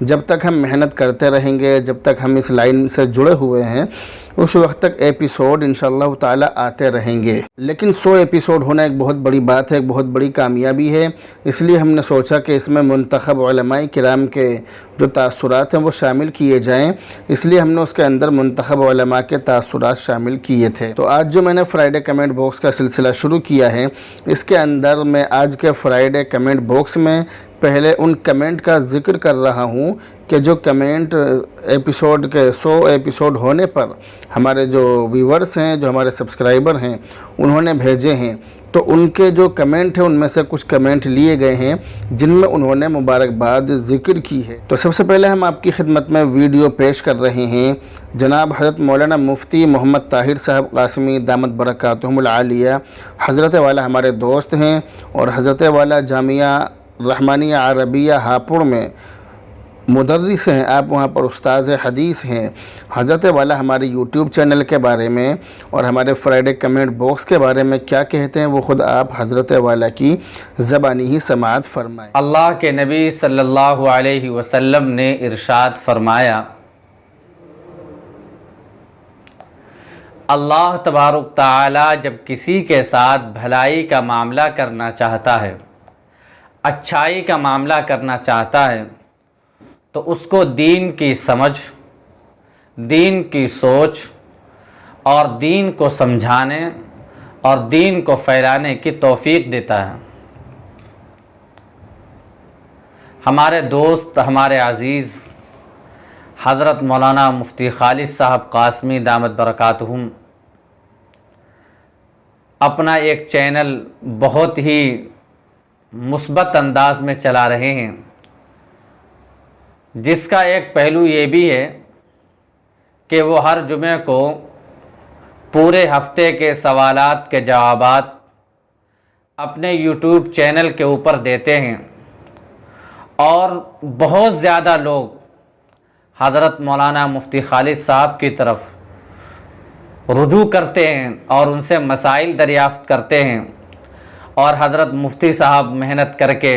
جب تک ہم محنت کرتے رہیں گے، جب تک ہم اس لائن سے جڑے ہوئے ہیں، اس وقت تک ایپیسوڈ انشاءاللہ تعالی آتے رہیں گے۔ لیکن 100 ایپیسوڈ ہونا ایک بہت بڑی بات ہے، ایک بہت بڑی کامیابی ہے۔ اس لیے ہم نے سوچا کہ اس میں منتخب علماء کرام کے جو تاثرات ہیں وہ شامل کیے جائیں، اس لیے ہم نے اس کے اندر منتخب علماء کے تاثرات شامل کیے تھے۔ تو آج جو میں نے فرائیڈے کمنٹ باکس کا سلسلہ شروع کیا ہے، اس کے اندر میں آج کے فرائیڈے کمنٹ باکس میں پہلے ان کمنٹ کا ذکر کر رہا ہوں کہ جو کمنٹ ایپیسوڈ کے 100 ایپیسوڈ ہونے پر ہمارے جو ویورز ہیں، جو ہمارے سبسکرائبر ہیں، انہوں نے بھیجے ہیں۔ تو ان کے جو کمنٹ ہیں ان میں سے کچھ کمنٹ لیے گئے ہیں جن میں انہوں نے مبارکباد ذکر کی ہے۔ تو سب سے پہلے ہم آپ کی خدمت میں ویڈیو پیش کر رہے ہیں جناب حضرت مولانا مفتی محمد طاہر صاحب قاسمی دامت برکاتہم العالیہ، حضرت والا ہمارے دوست ہیں اور حضرت والا جامعہ رحمانیہ عربیہ ہاپوڑ میں مدرس ہیں، آپ وہاں پر استاذ حدیث ہیں۔ حضرت والا ہمارے یوٹیوب چینل کے بارے میں اور ہمارے فرائیڈے کمنٹ باکس کے بارے میں کیا کہتے ہیں وہ خود آپ حضرت والا کی زبانی ہی سماعت فرمائیں۔ اللہ کے نبی صلی اللہ علیہ وسلم نے ارشاد فرمایا، اللہ تبارک تعالی جب کسی کے ساتھ بھلائی کا معاملہ کرنا چاہتا ہے، اچھائی کا معاملہ کرنا چاہتا ہے، تو اس کو دین کی سمجھ، دین کی سوچ اور دین کو سمجھانے اور دین کو پھیلانے کی توفیق دیتا ہے۔ ہمارے دوست، ہمارے عزیز حضرت مولانا مفتی خالص صاحب قاسمی دامت برکاتہم اپنا ایک چینل بہت ہی مثبت انداز میں چلا رہے ہیں، جس کا ایک پہلو یہ بھی ہے کہ وہ ہر جمعے کو پورے ہفتے کے سوالات کے جوابات اپنے یوٹیوب چینل کے اوپر دیتے ہیں، اور بہت زیادہ لوگ حضرت مولانا مفتی خالص صاحب کی طرف رجوع کرتے ہیں اور ان سے مسائل دریافت کرتے ہیں، اور حضرت مفتی صاحب محنت کر کے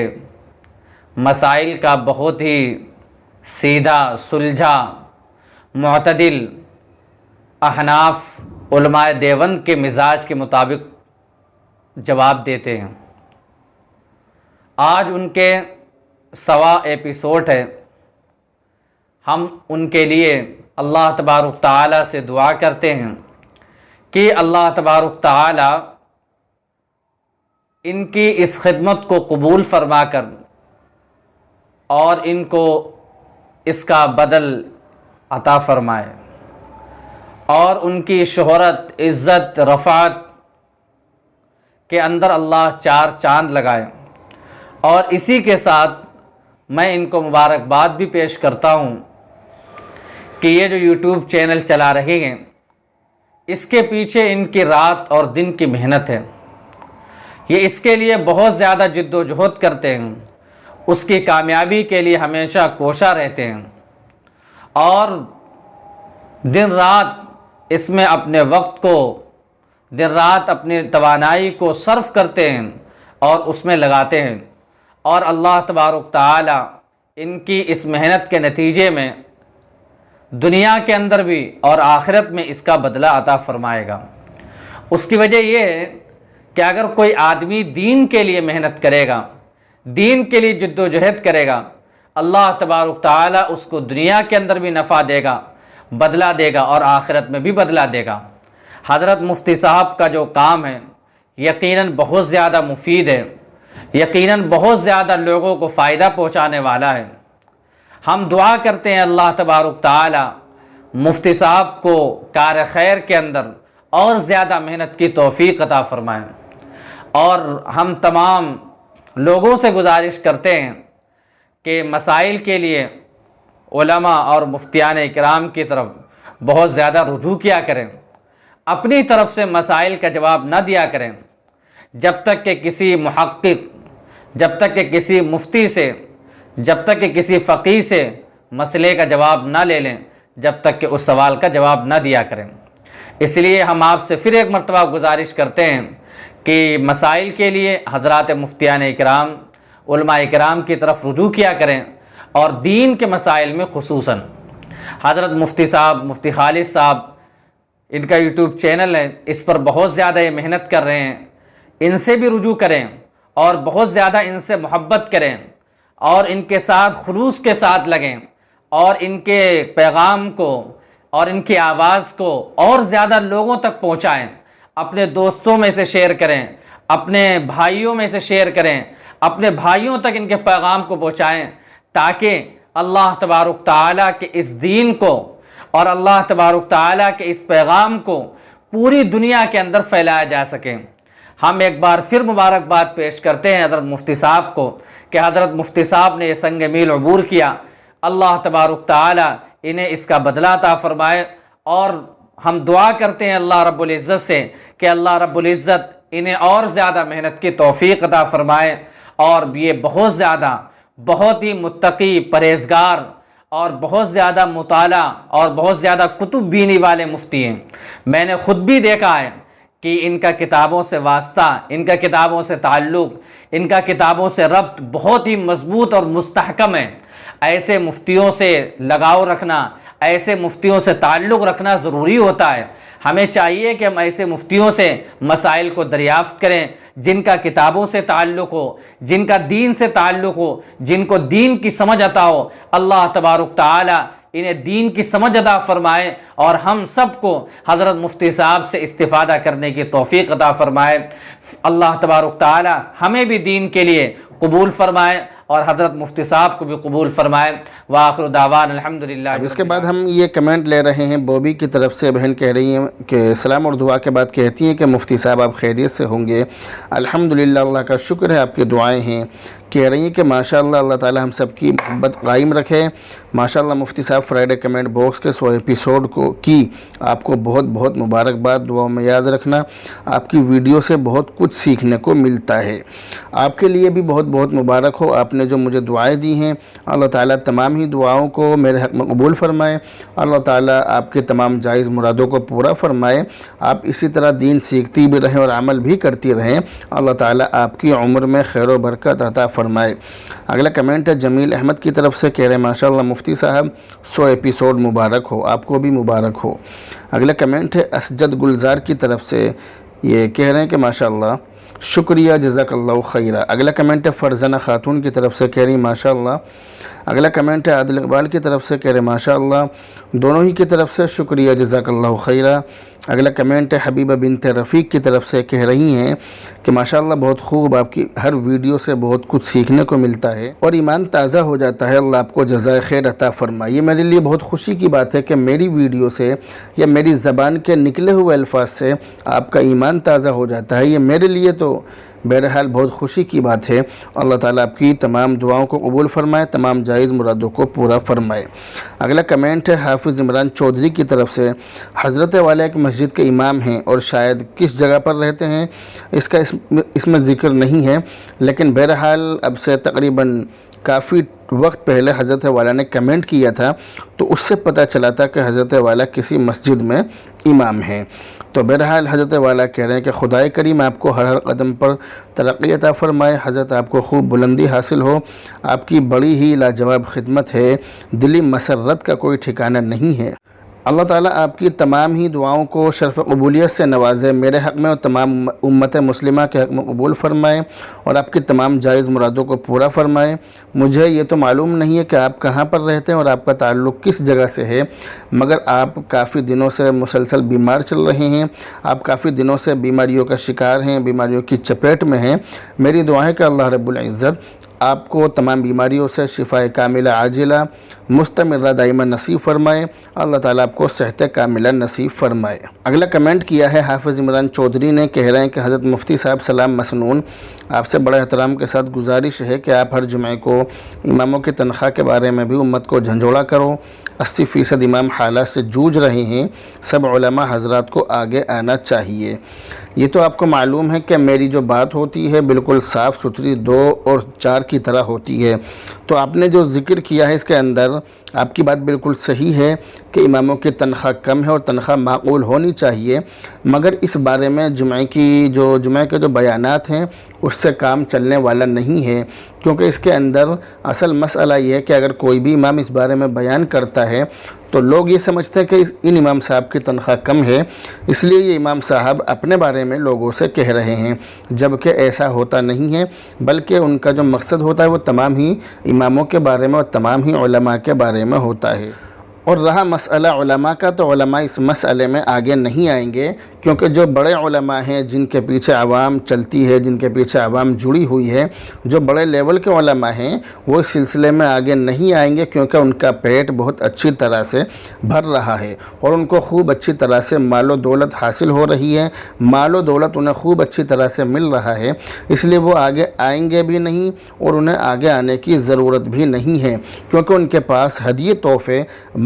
مسائل کا بہت ہی سیدھا سلجھا معتدل احناف علماء دیوبند کے مزاج کے مطابق جواب دیتے ہیں۔ آج ان کے 100 ایپیسوڈ ہے۔ ہم ان کے لیے اللہ تبارک تعالی سے دعا کرتے ہیں کہ اللہ تبارک تعالی ان کی اس خدمت کو قبول فرما کر اور ان کو اس کا بدل عطا فرمائے، اور ان کی شہرت، عزت، رفعت کے اندر اللہ 4 چاند لگائے۔ اور اسی کے ساتھ میں ان کو مبارکباد بھی پیش کرتا ہوں کہ یہ جو یوٹیوب چینل چلا رہے ہیں، اس کے پیچھے ان کی رات اور دن کی محنت ہے۔ یہ اس کے لیے بہت زیادہ جد و جہد کرتے ہیں، اس کی کامیابی کے لیے ہمیشہ کوشاں رہتے ہیں، اور دن رات اس میں اپنے وقت کو، دن رات اپنی توانائی کو صرف کرتے ہیں اور اس میں لگاتے ہیں، اور اللہ تبارک تعالی ان کی اس محنت کے نتیجے میں دنیا کے اندر بھی اور آخرت میں اس کا بدلہ عطا فرمائے گا۔ اس کی وجہ یہ ہے کہ اگر کوئی آدمی دین کے لیے محنت کرے گا، دین کے لیے جد و جہد کرے گا، اللہ تبارک تعالی اس کو دنیا کے اندر بھی نفع دے گا، بدلہ دے گا، اور آخرت میں بھی بدلہ دے گا۔ حضرت مفتی صاحب کا جو کام ہے یقیناً بہت زیادہ مفید ہے، یقیناً بہت زیادہ لوگوں کو فائدہ پہنچانے والا ہے۔ ہم دعا کرتے ہیں اللہ تبارک تعالی مفتی صاحب کو کار خیر کے اندر اور زیادہ محنت کی توفیق عطا فرمائیں، اور ہم تمام لوگوں سے گزارش کرتے ہیں کہ مسائل کے لیے علماء اور مفتیان اکرام کی طرف بہت زیادہ رجوع کیا کریں، اپنی طرف سے مسائل کا جواب نہ دیا کریں جب تک کہ کسی محقق، جب تک کہ کسی مفتی سے، جب تک کہ کسی فقیہ سے مسئلے کا جواب نہ لے لیں، جب تک کہ اس سوال کا جواب نہ دیا کریں۔ اس لیے ہم آپ سے پھر ایک مرتبہ گزارش کرتے ہیں کہ مسائل کے لیے حضرات مفتیان اکرام، علماء اکرام کی طرف رجوع کیا کریں، اور دین کے مسائل میں خصوصاً۔ حضرت مفتی صاحب، مفتی خالد صاحب، ان کا یوٹیوب چینل ہے، اس پر بہت زیادہ یہ محنت کر رہے ہیں۔ ان سے بھی رجوع کریں اور بہت زیادہ ان سے محبت کریں اور ان کے ساتھ خلوص کے ساتھ لگیں اور ان کے پیغام کو اور ان کی آواز کو اور زیادہ لوگوں تک پہنچائیں، اپنے دوستوں میں سے شیئر کریں، اپنے بھائیوں میں سے شیئر کریں، اپنے بھائیوں تک ان کے پیغام کو پہنچائیں، تاکہ اللہ تبارک تعالیٰ کے اس دین کو اور اللہ تبارک تعالیٰ کے اس پیغام کو پوری دنیا کے اندر پھیلایا جا سکے۔ ہم ایک بار پھر مبارکباد پیش کرتے ہیں حضرت مفتی صاحب کو کہ حضرت مفتی صاحب نے یہ سنگ میل عبور کیا، اللہ تبارک تعالیٰ انہیں اس کا بدلہ عطا فرمائے، اور ہم دعا کرتے ہیں اللہ رب العزت سے کہ اللہ رب العزت انہیں اور زیادہ محنت کی توفیق عطا فرمائے، اور یہ بہت ہی متقی، پرہیزگار اور بہت زیادہ مطالعہ اور بہت زیادہ کتب بینی والے مفتی ہیں۔ میں نے خود بھی دیکھا ہے کہ ان کا کتابوں سے واسطہ، ان کا کتابوں سے تعلق، ان کا کتابوں سے ربط بہت ہی مضبوط اور مستحکم ہے۔ ایسے مفتیوں سے لگاؤ رکھنا، ایسے مفتیوں سے تعلق رکھنا ضروری ہوتا ہے۔ ہمیں چاہیے کہ ہم ایسے مفتیوں سے مسائل کو دریافت کریں جن کا کتابوں سے تعلق ہو، جن کا دین سے تعلق ہو، جن کو دین کی سمجھ عطا ہو۔ اللہ تبارک تعالی انہیں دین کی سمجھ عطا فرمائے اور ہم سب کو حضرت مفتی صاحب سے استفادہ کرنے کی توفیق عطا فرمائے۔ اللہ تبارک تعالی ہمیں بھی دین کے لیے قبول فرمائے اور حضرت مفتی صاحب کو بھی قبول فرمائے۔ وآخر دعوان الحمدللہ۔ اس کے بعد ہم یہ کمنٹ لے رہے ہیں بوبی کی طرف سے، بہن کہہ رہی ہیں کہ سلام اور دعا کے بعد کہتی ہیں کہ مفتی صاحب آپ خیریت سے ہوں گے؟ الحمدللہ، اللہ کا شکر ہے، آپ کی دعائیں ہیں۔ کہہ رہی ہیں کہ ماشاءاللہ اللہ تعالی ہم سب کی محبت قائم رکھے۔ ماشاءاللہ مفتی صاحب فرائیڈے کمنٹ باکس کے 100 ایپیسوڈ کی آپ کو بہت بہت مبارکباد، دعاؤں میں یاد رکھنا۔ آپ کی ویڈیو سے بہت کچھ سیکھنے کو ملتا ہے۔ آپ کے لیے بھی بہت بہت مبارک ہو، آپ نے جو مجھے دعائیں دی ہیں، اللہ تعالیٰ تمام ہی دعاؤں کو میرے حق میں قبول فرمائے۔ اللہ تعالیٰ آپ کے تمام جائز مرادوں کو پورا فرمائے۔ آپ اسی طرح دین سیکھتی بھی رہیں اور عمل بھی کرتی رہیں۔ اللہ تعالیٰ آپ کی عمر میں خیر و برکت عطا فرمائے۔ اگلا کمنٹ ہے جمیل احمد کی طرف سے، کہہ رہے ہیں ماشاءاللہ مفتی صاحب 100 ایپیسوڈ مبارک ہو، آپ کو بھی مبارک ہو۔ اگلا کمنٹ ہے اسجد گلزار کی طرف سے، یہ کہہ رہے ہیں کہ ماشاءاللہ شکریہ، جزاک اللہ خیرہ۔ اگلا کمنٹ ہے فرزانہ خاتون کی طرف سے، کہہ رہی ماشاءاللہ۔ اگلا کمنٹ ہے عادل اقبال کی طرف سے، کہہ رہے ماشاءاللہ، دونوں ہی کی طرف سے شکریہ، جزاک اللہ خیرہ۔ اگلا کمنٹ ہے حبیبہ بنت رفیق کی طرف سے، کہہ رہی ہیں کہ ماشاءاللہ بہت خوب، آپ کی ہر ویڈیو سے بہت کچھ سیکھنے کو ملتا ہے اور ایمان تازہ ہو جاتا ہے۔ اللہ آپ کو جزائے خیر عطا فرمائے۔ یہ میرے لیے بہت خوشی کی بات ہے کہ میری ویڈیو سے یا میری زبان کے نکلے ہوئے الفاظ سے آپ کا ایمان تازہ ہو جاتا ہے۔ یہ میرے لیے تو بہرحال بہت خوشی کی بات ہے۔ اللہ تعالیٰ آپ کی تمام دعاؤں کو قبول فرمائے، تمام جائز مرادوں کو پورا فرمائے۔ اگلا کمنٹ ہے حافظ عمران چودھری کی طرف سے، حضرت والا ایک مسجد کے امام ہیں اور شاید کس جگہ پر رہتے ہیں اس میں ذکر نہیں ہے، لیکن بہرحال اب سے تقریباً کافی وقت پہلے حضرت والا نے کمنٹ کیا تھا تو اس سے پتہ چلا تھا کہ حضرت والا کسی مسجد میں امام ہیں۔ تو بہرحال حضرت والا کہہ رہے ہیں کہ خدائے کریم آپ کو ہر قدم پر ترقی عطا فرمائے، حضرت آپ کو خوب بلندی حاصل ہو۔ آپ کی بڑی ہی لاجواب خدمت ہے، دلی مسرت کا کوئی ٹھکانہ نہیں ہے۔ اللہ تعالیٰ آپ کی تمام ہی دعاؤں کو شرف قبولیت سے نوازے، میرے حق میں اور تمام امت مسلمہ کے حق میں قبول فرمائے اور آپ کی تمام جائز مرادوں کو پورا فرمائے۔ مجھے یہ تو معلوم نہیں ہے کہ آپ کہاں پر رہتے ہیں اور آپ کا تعلق کس جگہ سے ہے، مگر آپ کافی دنوں سے مسلسل بیمار چل رہے ہیں، آپ کافی دنوں سے بیماریوں کا شکار ہیں، بیماریوں کی چپیٹ میں ہیں۔ میری دعا ہے کہ اللہ رب العزت آپ کو تمام بیماریوں سے شفائے کاملہ عاجلہ مستمرہ دائمہ نصیب فرمائے۔ اللہ تعالیٰ آپ کو صحت کاملہ نصیب فرمائے۔ اگلا کمنٹ کیا ہے حافظ عمران چودھری نے، کہہ رہے ہیں کہ حضرت مفتی صاحب سلام مسنون، آپ سے بڑے احترام کے ساتھ گزارش ہے کہ آپ ہر جمعے کو اماموں کی تنخواہ کے بارے میں بھی امت کو جھنجھوڑا کرو۔ 80% امام حالات سے جوجھ رہے ہیں، سب علماء حضرات کو آگے آنا چاہیے۔ یہ تو آپ کو معلوم ہے کہ میری جو بات ہوتی ہے بالکل صاف ستھری 2 اور 4 کی طرح ہوتی ہے۔ تو آپ نے جو ذکر کیا ہے اس کے اندر آپ کی بات بالکل صحیح ہے کہ اماموں کی تنخواہ کم ہے اور تنخواہ معقول ہونی چاہیے، مگر اس بارے میں جمعے کے جو بیانات ہیں اس سے کام چلنے والا نہیں ہے، کیونکہ اس کے اندر اصل مسئلہ یہ ہے کہ اگر کوئی بھی امام اس بارے میں بیان کرتا ہے تو لوگ یہ سمجھتے ہیں کہ ان امام صاحب کی تنخواہ کم ہے، اس لیے یہ امام صاحب اپنے بارے میں لوگوں سے کہہ رہے ہیں، جبکہ ایسا ہوتا نہیں ہے، بلکہ ان کا جو مقصد ہوتا ہے وہ تمام ہی اماموں کے بارے میں اور تمام ہی علماء کے بارے میں ہوتا ہے۔ اور رہا مسئلہ علماء کا، تو علماء اس مسئلے میں آگے نہیں آئیں گے، کیونکہ جو بڑے علماء ہیں جن کے پیچھے عوام چلتی ہے، جن کے پیچھے عوام جڑی ہوئی ہے، جو بڑے لیول کے علماء ہیں وہ اس سلسلے میں آگے نہیں آئیں گے، کیونکہ ان کا پیٹ بہت اچھی طرح سے بھر رہا ہے اور ان کو خوب اچھی طرح سے مال و دولت حاصل ہو رہی ہے، مال و دولت انہیں خوب اچھی طرح سے مل رہا ہے، اس لیے وہ آگے آئیں گے بھی نہیں اور انہیں آگے آنے کی ضرورت بھی نہیں ہے، کیونکہ ان کے پاس ہدیے تحفے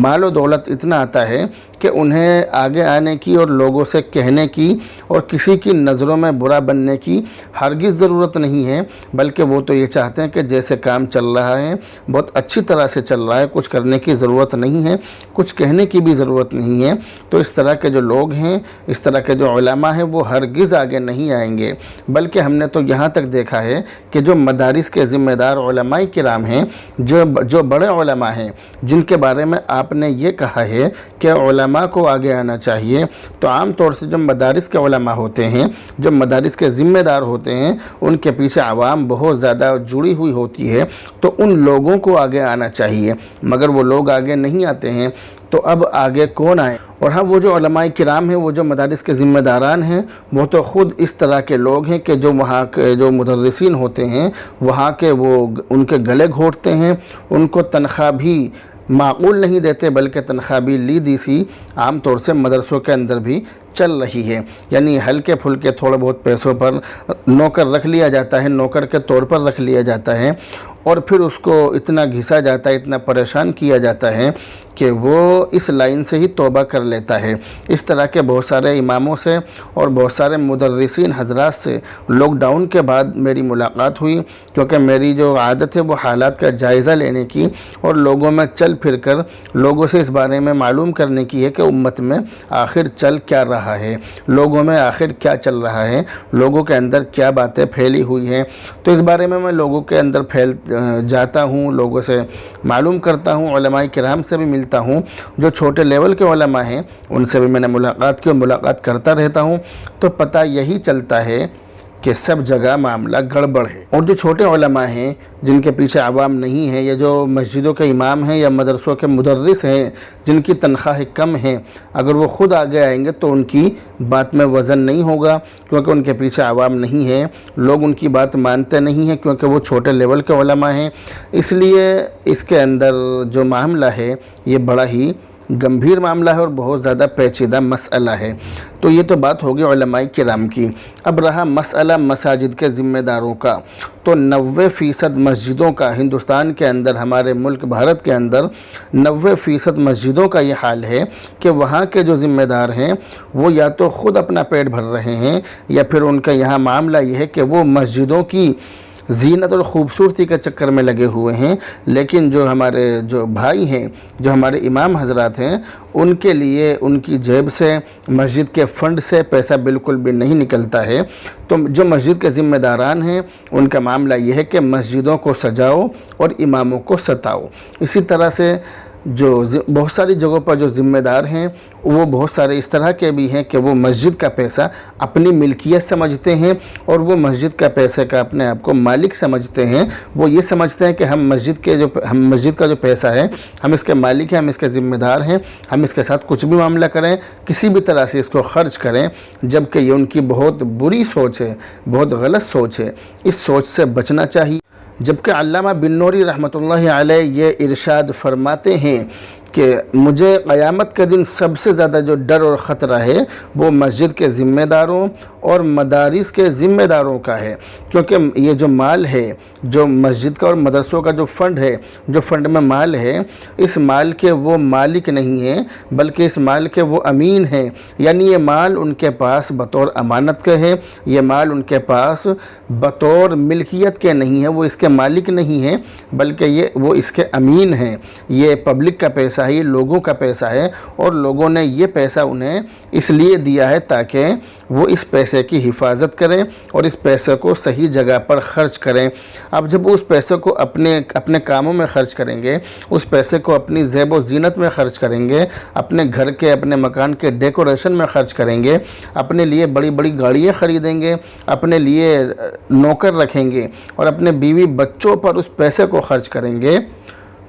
مال و دولت اتنا آتا ہے کہ انہیں آگے آنے کی اور لوگوں سے کہنے کی اور کسی کی نظروں میں برا بننے کی ہرگز ضرورت نہیں ہے، بلکہ وہ تو یہ چاہتے ہیں کہ جیسے کام چل رہا ہے بہت اچھی طرح سے چل رہا ہے، کچھ کرنے کی ضرورت نہیں ہے، کچھ کہنے کی بھی ضرورت نہیں ہے۔ تو اس طرح کے جو لوگ ہیں، اس طرح کے جو علماء ہیں وہ ہرگز آگے نہیں آئیں گے، بلکہ ہم نے تو یہاں تک دیکھا ہے کہ جو مدارس کے ذمہ دار علماء کرام ہیں، جو بڑے علماء ہیں جن کے بارے میں آپ نے یہ کہا ہے کہ علماء کو آگے آنا چاہیے، تو عام طور سے جو مدارس کے علماء ہوتے ہیں، جو مدارس کے ذمہ دار ہوتے ہیں، ان کے پیچھے عوام بہت زیادہ جڑی ہوئی ہوتی ہے، تو ان لوگوں کو آگے آنا چاہیے، مگر وہ لوگ آگے نہیں آتے ہیں، تو اب آگے کون آئے؟ اور ہاں، وہ جو علماء کرام ہیں، وہ جو مدارس کے ذمہ داران ہیں، وہ تو خود اس طرح کے لوگ ہیں کہ جو وہاں کے جو مدرسین ہوتے ہیں وہاں کے، وہ ان کے گلے گھونٹتے ہیں، ان کو تنخواہ بھی معقول نہیں دیتے، بلکہ تنخواہ بھی لیدی سی عام طور سے مدرسوں کے اندر بھی چل رہی ہے، یعنی ہلکے پھلکے تھوڑے بہت پیسوں پر نوکر رکھ لیا جاتا ہے، نوکر کے طور پر رکھ لیا جاتا ہے، اور پھر اس کو اتنا گھسا جاتا ہے، اتنا پریشان کیا جاتا ہے کہ وہ اس لائن سے ہی توبہ کر لیتا ہے۔ اس طرح کے بہت سارے اماموں سے اور بہت سارے مدرسین حضرات سے لاک ڈاؤن کے بعد میری ملاقات ہوئی، کیونکہ میری جو عادت ہے وہ حالات کا جائزہ لینے کی اور لوگوں میں چل پھر کر لوگوں سے اس بارے میں معلوم کرنے کی ہے کہ امت میں آخر چل کیا رہا ہے، لوگوں میں آخر کیا چل رہا ہے، لوگوں کے اندر کیا باتیں پھیلی ہوئی ہیں۔ تو اس بارے میں لوگوں کے اندر جاتا ہوں، لوگوں سے معلوم کرتا ہوں، علماء کرام سے بھی ملتا ہوں، جو چھوٹے لیول کے علماء ہیں ان سے بھی میں نے ملاقات کی اور ملاقات کرتا رہتا ہوں، تو پتہ یہی چلتا ہے کہ سب جگہ معاملہ گڑبڑ ہے۔ اور جو چھوٹے علماء ہیں جن کے پیچھے عوام نہیں ہے، یا جو مسجدوں کے امام ہیں یا مدرسوں کے مدرس ہیں جن کی تنخواہ کم ہیں، اگر وہ خود آگے آئیں گے تو ان کی بات میں وزن نہیں ہوگا، کیونکہ ان کے پیچھے عوام نہیں ہے، لوگ ان کی بات مانتے نہیں ہیں، کیونکہ وہ چھوٹے لیول کے علماء ہیں۔ اس لیے اس کے اندر جو معاملہ ہے یہ بڑا ہی گمبھیر معاملہ ہے اور بہت زیادہ پیچیدہ مسئلہ ہے۔ تو یہ تو بات ہوگی علماء کرام کی۔ اب رہا مسئلہ مساجد کے ذمہ داروں کا، تو 90% مسجدوں کا ہندوستان کے اندر، ہمارے ملک بھارت کے اندر 90% مسجدوں کا یہ حال ہے کہ وہاں کے جو ذمہ دار ہیں وہ یا تو خود اپنا پیٹ بھر رہے ہیں، یا پھر ان کا یہاں معاملہ یہ ہے کہ وہ مسجدوں کی زینت اور خوبصورتی کے چکر میں لگے ہوئے ہیں، لیکن جو ہمارے جو بھائی ہیں، جو ہمارے امام حضرات ہیں، ان کے لیے ان کی جیب سے، مسجد کے فنڈ سے پیسہ بالکل بھی نہیں نکلتا ہے۔ تو جو مسجد کے ذمہ داران ہیں ان کا معاملہ یہ ہے کہ مسجدوں کو سجاؤ اور اماموں کو ستاؤ۔ اسی طرح سے جو بہت ساری جگہوں پر جو ذمہ دار ہیں وہ بہت سارے اس طرح کے بھی ہیں کہ وہ مسجد کا پیسہ اپنی ملکیت سمجھتے ہیں اور وہ مسجد کا پیسے کا اپنے آپ کو مالک سمجھتے ہیں۔ وہ یہ سمجھتے ہیں کہ ہم مسجد کا جو پیسہ ہے ہم اس کے مالک ہیں، ہم اس کے ذمہ دار ہیں، ہم اس کے ساتھ کچھ بھی معاملہ کریں، کسی بھی طرح سے اس کو خرچ کریں، جبکہ یہ ان کی بہت بری سوچ ہے، بہت غلط سوچ ہے۔ اس سوچ سے بچنا چاہیے۔ جبکہ علامہ بن نوری رحمۃ اللہ علیہ یہ ارشاد فرماتے ہیں کہ مجھے قیامت کے دن سب سے زیادہ جو ڈر اور خطرہ ہے وہ مسجد کے ذمہ داروں اور مدارس کے ذمہ داروں کا ہے، کیونکہ یہ جو مال ہے، جو مسجد کا اور مدرسوں کا جو فنڈ ہے، جو فنڈ میں مال ہے، اس مال کے وہ مالک نہیں ہیں بلکہ اس مال کے وہ امین ہیں، یعنی یہ مال ان کے پاس بطور امانت کے ہے، یہ مال ان کے پاس بطور ملکیت کے نہیں ہے، وہ اس کے مالک نہیں ہیں بلکہ وہ اس کے امین ہیں۔ یہ پبلک کا پیسہ ہے یہ لوگوں کا پیسہ ہے، اور لوگوں نے یہ پیسہ انہیں اس لیے دیا ہے تاکہ وہ اس پیسے کی حفاظت کریں اور اس پیسے کو صحیح جگہ پر خرچ کریں۔ اب جب اس پیسے کو اپنے کاموں میں خرچ کریں گے، اس پیسے کو اپنی زیب و زینت میں خرچ کریں گے، اپنے گھر کے اپنے مکان کے ڈیکوریشن میں خرچ کریں گے، اپنے لیے بڑی بڑی گاڑیاں خریدیں گے، اپنے لیے نوکر رکھیں گے اور اپنے بیوی بچوں پر اس پیسے کو خرچ کریں گے،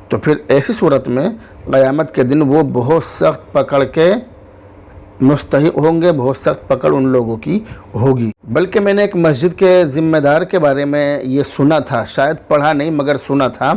تو پھر ایسی صورت میں قیامت کے دن وہ بہت سخت پکڑ کے مستحق ہوں گے، بہت سخت پکڑ ان لوگوں کی ہوگی۔ بلکہ میں نے ایک مسجد کے ذمہ دار کے بارے میں یہ سنا تھا، شاید پڑھا نہیں مگر سنا تھا،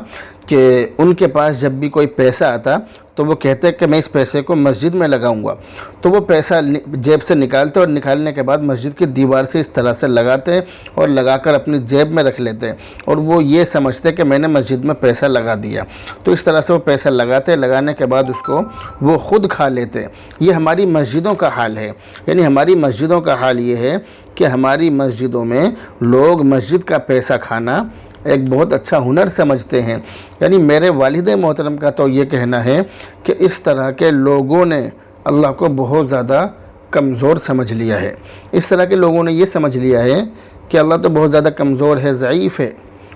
کہ ان کے پاس جب بھی کوئی پیسہ آتا تو وہ کہتے کہ میں اس پیسے کو مسجد میں لگاؤں گا، تو وہ پیسہ جیب سے نکالتے اور نکالنے کے بعد مسجد کی دیوار سے اس طرح سے لگاتے اور لگا کر اپنی جیب میں رکھ لیتے، اور وہ یہ سمجھتے کہ میں نے مسجد میں پیسہ لگا دیا، تو اس طرح سے وہ پیسہ لگانے کے بعد اس کو وہ خود کھا لیتے۔ یہ ہماری مسجدوں کا حال ہے، یعنی ہماری مسجدوں کا حال یہ ہے کہ ہماری مسجدوں میں لوگ مسجد کا پیسہ کھانا ایک بہت اچھا ہنر سمجھتے ہیں۔ یعنی میرے والد محترم کا تو یہ کہنا ہے کہ اس طرح کے لوگوں نے اللہ کو بہت زیادہ کمزور سمجھ لیا ہے، اس طرح کے لوگوں نے یہ سمجھ لیا ہے کہ اللہ تو بہت زیادہ کمزور ہے، ضعیف ہے،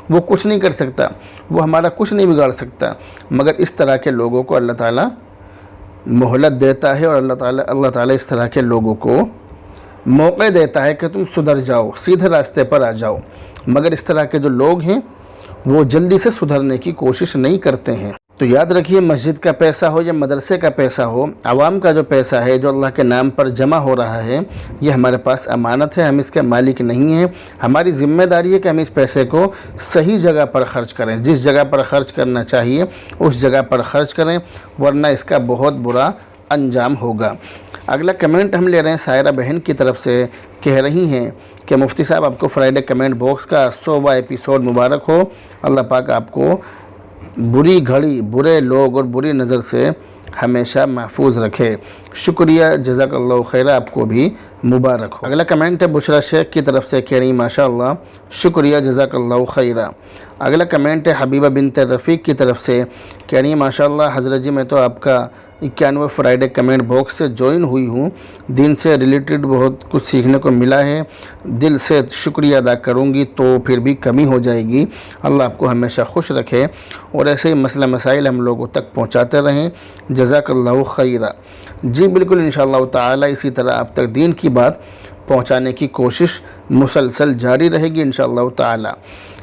وہ کچھ نہیں کر سکتا، وہ ہمارا کچھ نہیں بگاڑ سکتا۔ مگر اس طرح کے لوگوں کو اللہ تعالیٰ مہلت دیتا ہے، اور اللہ تعالیٰ اس طرح کے لوگوں کو موقع دیتا ہے کہ تم سدھر جاؤ، سیدھے راستے پر آ جاؤ، مگر اس طرح کے جو لوگ ہیں وہ جلدی سے سدھرنے کی کوشش نہیں کرتے ہیں۔ تو یاد رکھیے، مسجد کا پیسہ ہو یا مدرسے کا پیسہ ہو، عوام کا جو پیسہ ہے جو اللہ کے نام پر جمع ہو رہا ہے، یہ ہمارے پاس امانت ہے، ہم اس کے مالک نہیں ہیں۔ ہماری ذمہ داری ہے کہ ہم اس پیسے کو صحیح جگہ پر خرچ کریں، جس جگہ پر خرچ کرنا چاہیے اس جگہ پر خرچ کریں، ورنہ اس کا بہت برا انجام ہوگا۔ اگلا کمنٹ ہم لے رہے ہیں سائرہ بہن کی طرف سے، کہہ رہی ہیں کہ مفتی صاحب آپ کو فرائیڈے کمنٹ باکس کا 100واں ایپیسوڈ مبارک ہو، اللہ پاک آپ کو بری گھڑی، برے لوگ اور بری نظر سے ہمیشہ محفوظ رکھے۔ شکریہ، جزاک اللہ خیر، آپ کو بھی مبارک ہو۔ اگلا کمنٹ ہے بشرا شیخ کی طرف سے، کہہ رہی ماشاء اللہ، شکریہ، جزاک اللہ خیر۔ اگلا کمنٹ ہے حبیبہ بنت رفیق کی طرف سے، کہہ رہی ماشاء اللہ حضرت جی میں تو آپ کا 91 فرائیڈے کمنٹ باکس سے جوائن ہوئی ہوں، دین سے ریلیٹڈ بہت کچھ سیکھنے کو ملا ہے، دل سے شکریہ ادا کروں گی تو پھر بھی کمی ہو جائے گی۔ اللہ آپ کو ہمیشہ خوش رکھے اور ایسے ہی مسئلہ مسائل ہم لوگوں تک پہنچاتے رہیں، جزاک اللہ خیرہ۔ جی بالکل، انشاءاللہ تعالی اسی طرح آپ تک دین کی بات پہنچانے کی کوشش مسلسل جاری رہے گی انشاءاللہ تعالی۔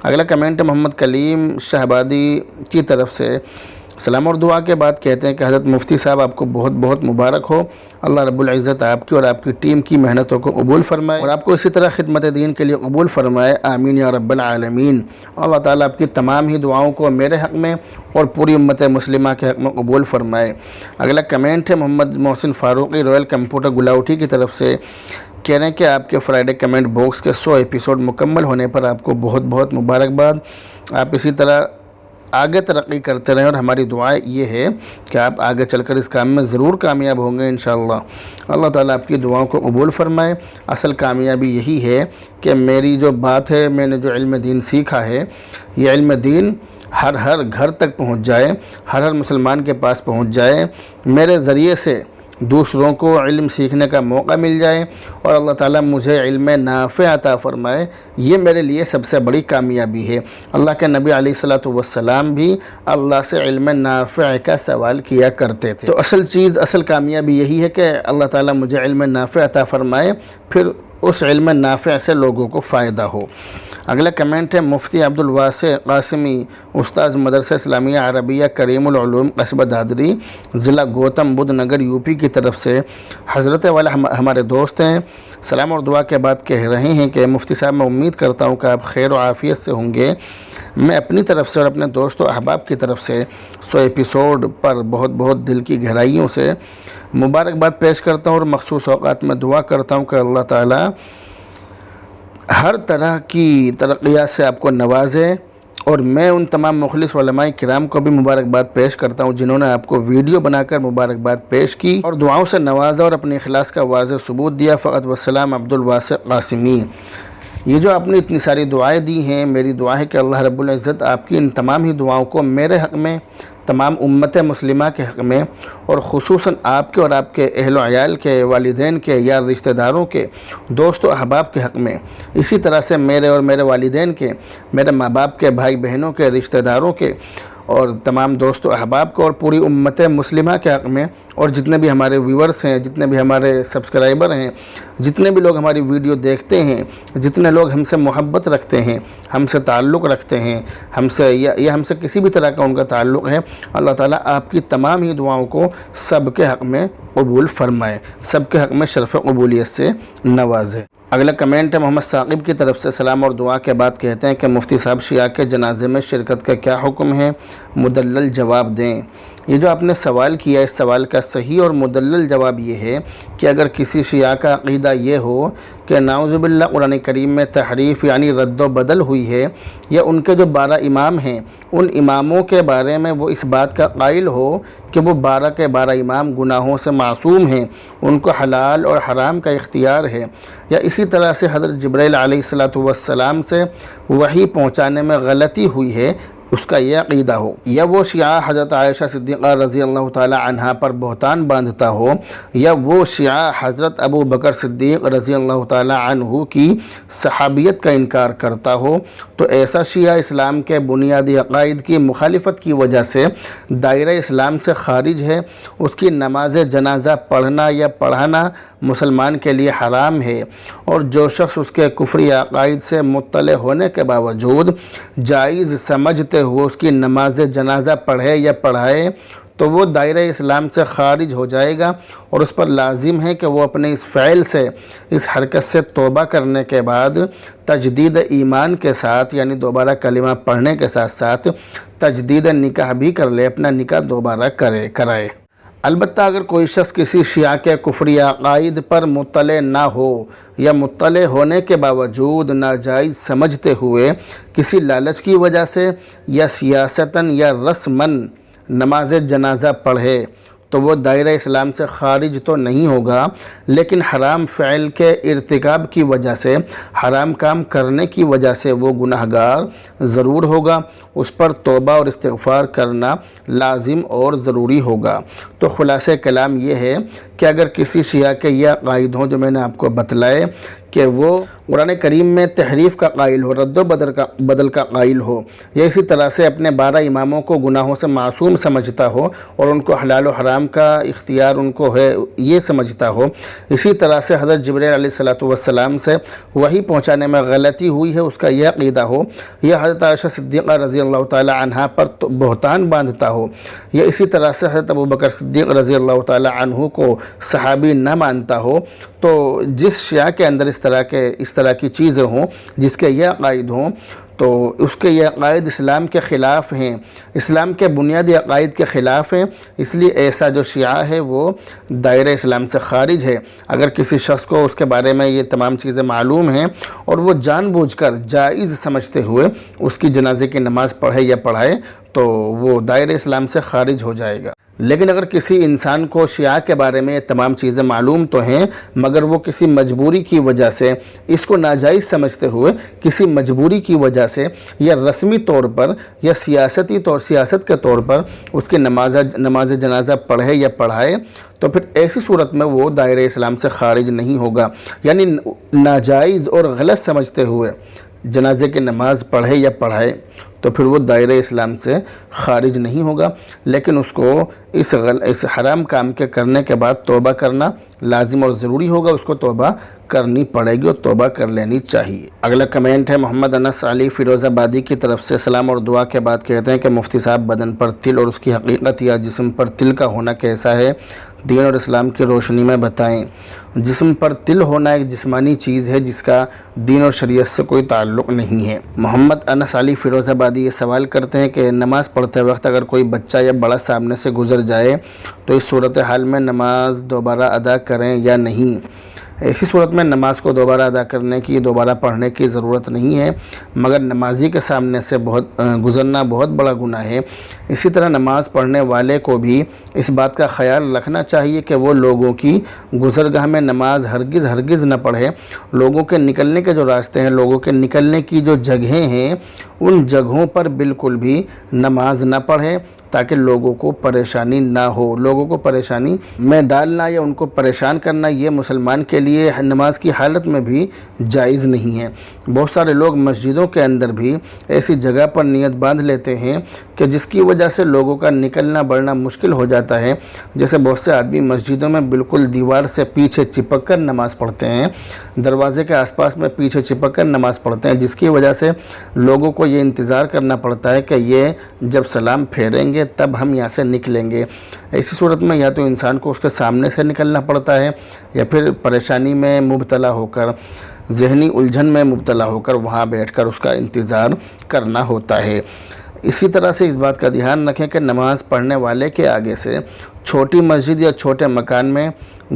اگلا کمنٹ محمد کلیم شہبادی کی طرف سے، سلام اور دعا کے بعد کہتے ہیں کہ حضرت مفتی صاحب آپ کو بہت بہت مبارک ہو، اللہ رب العزت آپ کی اور آپ کی ٹیم کی محنتوں کو قبول فرمائے اور آپ کو اسی طرح خدمت دین کے لیے قبول فرمائے، آمین یا رب العالمین۔ اللہ تعالیٰ آپ کی تمام ہی دعاؤں کو میرے حق میں اور پوری امت مسلمہ کے حق میں قبول فرمائے۔ اگلا کمنٹ ہے محمد محسن فاروقی رویل کمپیوٹر گلاوٹی کی طرف سے، کہہ رہے ہیں کہ آپ کے فرائیڈے کمنٹ باکس کے 100 ایپیسوڈ مکمل ہونے پر آپ کو بہت بہت مبارکباد، آپ اسی طرح آگے ترقی کرتے رہیں اور ہماری دعا یہ ہے کہ آپ آگے چل کر اس کام میں ضرور کامیاب ہوں گے انشاءاللہ۔ اللہ تعالیٰ آپ کی دعاؤں کو قبول فرمائے۔ اصل کامیابی یہی ہے کہ میری جو بات ہے، میں نے جو علم دین سیکھا ہے، یہ علم دین ہر گھر تک پہنچ جائے، ہر مسلمان کے پاس پہنچ جائے، میرے ذریعے سے دوسروں کو علم سیکھنے کا موقع مل جائے اور اللہ تعالیٰ مجھے علم نافع عطا فرمائے، یہ میرے لیے سب سے بڑی کامیابی ہے۔ اللہ کے نبی علیہ الصلوۃ والسلام بھی اللہ سے علم نافع کا سوال کیا کرتے تھے۔ تو اصل کامیابی یہی ہے کہ اللہ تعالیٰ مجھے علم نافع عطا فرمائے، پھر اس علم نافع سے لوگوں کو فائدہ ہو۔ اگلا کمنٹ ہے مفتی عبدالواسع قاسمی، استاذ مدرسہ اسلامیہ عربیہ کریم العلوم قصبہ دادری، ضلع گوتم بدھ نگر یو پی کی طرف سے۔ حضرت والا ہمارے دوست ہیں، سلام اور دعا کے بعد کہہ رہے ہیں کہ مفتی صاحب میں امید کرتا ہوں کہ آپ خیر و عافیت سے ہوں گے۔ میں اپنی طرف سے اور اپنے دوست و احباب کی طرف سے 100 ایپیسوڈ پر بہت بہت دل کی گہرائیوں سے مبارکباد پیش کرتا ہوں اور مخصوص اوقات میں دعا کرتا ہوں کہ اللہ تعالیٰ ہر طرح کی ترقیات سے آپ کو نوازے، اور میں ان تمام مخلص علماء کرام کو بھی مبارکباد پیش کرتا ہوں جنہوں نے آپ کو ویڈیو بنا کر مبارکباد پیش کی اور دعاؤں سے نوازا اور اپنے اخلاص کا واضح ثبوت دیا۔ فقط والسلام عبدالواسع قاسمی۔ یہ جو آپ نے اتنی ساری دعائیں دی ہیں، میری دعا ہے کہ اللہ رب العزت آپ کی ان تمام ہی دعاؤں کو میرے حق میں، تمام امت مسلمہ کے حق میں اور خصوصاً آپ کے اور آپ کے اہل و عیال کے، والدین کے یا رشتہ داروں کے، دوست و احباب کے حق میں، اسی طرح سے میرے اور میرے والدین کے، میرے ماں باپ کے، بھائی بہنوں کے، رشتہ داروں کے اور تمام دوست و احباب کو اور پوری امت مسلمہ کے حق میں، اور جتنے بھی ہمارے ویورز ہیں، جتنے بھی ہمارے سبسکرائبر ہیں، جتنے بھی لوگ ہماری ویڈیو دیکھتے ہیں، جتنے لوگ ہم سے محبت رکھتے ہیں، ہم سے تعلق رکھتے ہیں، ہم سے یا ہم سے کسی بھی طرح کا ان کا تعلق ہے، اللہ تعالیٰ آپ کی تمام ہی دعاؤں کو سب کے حق میں قبول فرمائے، سب کے حق میں شرف قبولیت سے نوازے۔ اگلا کمنٹ ہے محمد ثاقب کی طرف سے، سلام اور دعا کے بعد کہتے ہیں کہ مفتی صاحب شیعہ کے جنازے میں شرکت کا کیا حکم ہے، مدلل جواب دیں۔ یہ جو آپ نے سوال کیا، اس سوال کا صحیح اور مدلل جواب یہ ہے کہ اگر کسی شیعہ کا عقیدہ یہ ہو کہ نعوذ باللہ قرآن کریم میں تحریف یعنی رد و بدل ہوئی ہے، یا ان کے جو 12 امام ہیں ان اماموں کے بارے میں وہ اس بات کا قائل ہو کہ وہ 12 کے 12 امام گناہوں سے معصوم ہیں، ان کو حلال اور حرام کا اختیار ہے، یا اسی طرح سے حضرت جبرائیل علیہ السلام سے وحی پہنچانے میں غلطی ہوئی ہے، اس کا یہ عقیدہ ہو، یا وہ شیعہ حضرت عائشہ صدیقہ رضی اللہ تعالی عنہا پر بہتان باندھتا ہو، یا وہ شیعہ حضرت ابو بکر صدیق رضی اللہ تعالی عنہ کی صحابیت کا انکار کرتا ہو، تو ایسا شیعہ اسلام کے بنیادی عقائد کی مخالفت کی وجہ سے دائرہ اسلام سے خارج ہے، اس کی نماز جنازہ پڑھنا یا پڑھانا مسلمان کے لیے حرام ہے، اور جو شخص اس کے کفری عقائد سے مطلع ہونے کے باوجود جائز سمجھتے ہوئے اس کی نماز جنازہ پڑھے یا پڑھائے تو وہ دائرہ اسلام سے خارج ہو جائے گا، اور اس پر لازم ہے کہ وہ اپنے اس فعل سے، اس حرکت سے توبہ کرنے کے بعد تجدید ایمان کے ساتھ یعنی دوبارہ کلمہ پڑھنے کے ساتھ ساتھ تجدید نکاح بھی کر لے، اپنا نکاح دوبارہ کرائے۔ البتہ اگر کوئی شخص کسی شیعہ کے کفری عقائد پر مطلع نہ ہو، یا مطلع ہونے کے باوجود ناجائز سمجھتے ہوئے کسی لالچ کی وجہ سے یا سیاستاً یا رسماً نماز جنازہ پڑھے، تو وہ دائرہ اسلام سے خارج تو نہیں ہوگا، لیکن حرام فعل کے ارتکاب کی وجہ سے، حرام کام کرنے کی وجہ سے وہ گناہگار ضرور ہوگا، اس پر توبہ اور استغفار کرنا لازم اور ضروری ہوگا۔ تو خلاصہ کلام یہ ہے کہ اگر کسی شیعہ کے یہ عقائد ہوں جو میں نے آپ کو بتلائے کہ وہ قرآن کریم میں تحریف کا قائل ہو، رد و بدل کا قائل ہو، یا اسی طرح سے اپنے 12 اماموں کو گناہوں سے معصوم سمجھتا ہو اور ان کو حلال و حرام کا اختیار ان کو ہے یہ سمجھتا ہو، اسی طرح سے حضرت جبرائیل علیہ السلام سے وحی پہنچانے میں غلطی ہوئی ہے، اس کا یہ عقیدہ ہو، یا حضرت عائشہ صدیقہ رضی اللہ تعالی عنہا پر بہتان باندھتا ہو، یا اسی طرح سے حضرت ابو بکر صدیق رضی اللہ تعالی عنہ کو صحابی نہ مانتا ہو، تو جس شیعہ کے اندر اس طرح کی چیزیں ہوں، جس کے یہ عقائد ہوں، تو اس کے یہ عقائد اسلام کے خلاف ہیں، اسلام کے بنیادی عقائد کے خلاف ہیں، اس لیے ایسا جو شیعہ ہے وہ دائرہ اسلام سے خارج ہے۔ اگر کسی شخص کو اس کے بارے میں یہ تمام چیزیں معلوم ہیں اور وہ جان بوجھ کر جائز سمجھتے ہوئے اس کی جنازے کی نماز پڑھے یا پڑھائے تو وہ دائرہ اسلام سے خارج ہو جائے گا۔ لیکن اگر کسی انسان کو شیعہ کے بارے میں یہ تمام چیزیں معلوم تو ہیں، مگر وہ کسی مجبوری کی وجہ سے اس کو ناجائز سمجھتے ہوئے کسی مجبوری کی وجہ سے یا رسمی طور پر یا سیاست کے طور پر اس کی نماز جنازہ پڑھے یا پڑھائے، تو پھر ایسی صورت میں وہ دائرہ اسلام سے خارج نہیں ہوگا، یعنی ناجائز اور غلط سمجھتے ہوئے جنازے کی نماز پڑھے یا پڑھائے تو پھر وہ دائرہ اسلام سے خارج نہیں ہوگا، لیکن اس کو اس حرام کام کے کرنے کے بعد توبہ کرنا لازم اور ضروری ہوگا، اس کو توبہ کرنی پڑے گی اور توبہ کر لینی چاہیے۔ اگلا کمنٹ ہے محمد انس علی فیروز آبادی کی طرف سے، سلام اور دعا کے بعد کہتے ہیں کہ مفتی صاحب بدن پر تل اور اس کی حقیقت یا جسم پر تل کا ہونا کیسا ہے، دین اور اسلام کی روشنی میں بتائیں۔ جسم پر تل ہونا ایک جسمانی چیز ہے جس کا دین اور شریعت سے کوئی تعلق نہیں ہے۔ محمد انس علی فیروز آبادی یہ سوال کرتے ہیں کہ نماز پڑھتے وقت اگر کوئی بچہ یا بڑا سامنے سے گزر جائے تو اس صورتحال میں نماز دوبارہ ادا کریں یا نہیں؟ ایسی صورت میں نماز کو دوبارہ ادا کرنے کی، دوبارہ پڑھنے کی ضرورت نہیں ہے، مگر نمازی کے سامنے سے گزرنا بہت بڑا گناہ ہے۔ اسی طرح نماز پڑھنے والے کو بھی اس بات کا خیال رکھنا چاہیے کہ وہ لوگوں کی گزرگاہ میں نماز ہرگز نہ پڑھے۔ لوگوں کے نکلنے کے جو راستے ہیں، لوگوں کے نکلنے کی جو جگہیں ہیں، ان جگہوں پر بالکل بھی نماز نہ پڑھے، تاکہ لوگوں کو پریشانی نہ ہو. لوگوں کو پریشانی میں ڈالنا یا ان کو پریشان کرنا یہ مسلمان کے لیے نماز کی حالت میں بھی جائز نہیں ہے. بہت سارے لوگ مسجدوں کے اندر بھی ایسی جگہ پر نیت باندھ لیتے ہیں کہ جس کی وجہ سے لوگوں کا نکلنا بڑھنا مشکل ہو جاتا ہے. جیسے بہت سے آدمی مسجدوں میں بالکل دیوار سے پیچھے چپک کر نماز پڑھتے ہیں, دروازے کے آس پاس میں پیچھے چپک کر نماز پڑھتے ہیں, جس کی وجہ سے لوگوں کو یہ انتظار کرنا پڑتا ہے کہ یہ جب سلام پھیریں گے تب ہم یہاں سے نکلیں گے. ایسی صورت میں یا تو انسان کو اس کے سامنے سے نکلنا پڑتا ہے یا پھر پریشانی میں مبتلا ہو کر, ذہنی الجھن میں مبتلا ہو کر وہاں بیٹھ کر اس کا انتظار کرنا ہوتا ہے. اسی طرح سے اس بات کا دھیان رکھیں کہ نماز پڑھنے والے کے آگے سے چھوٹی مسجد یا چھوٹے مکان میں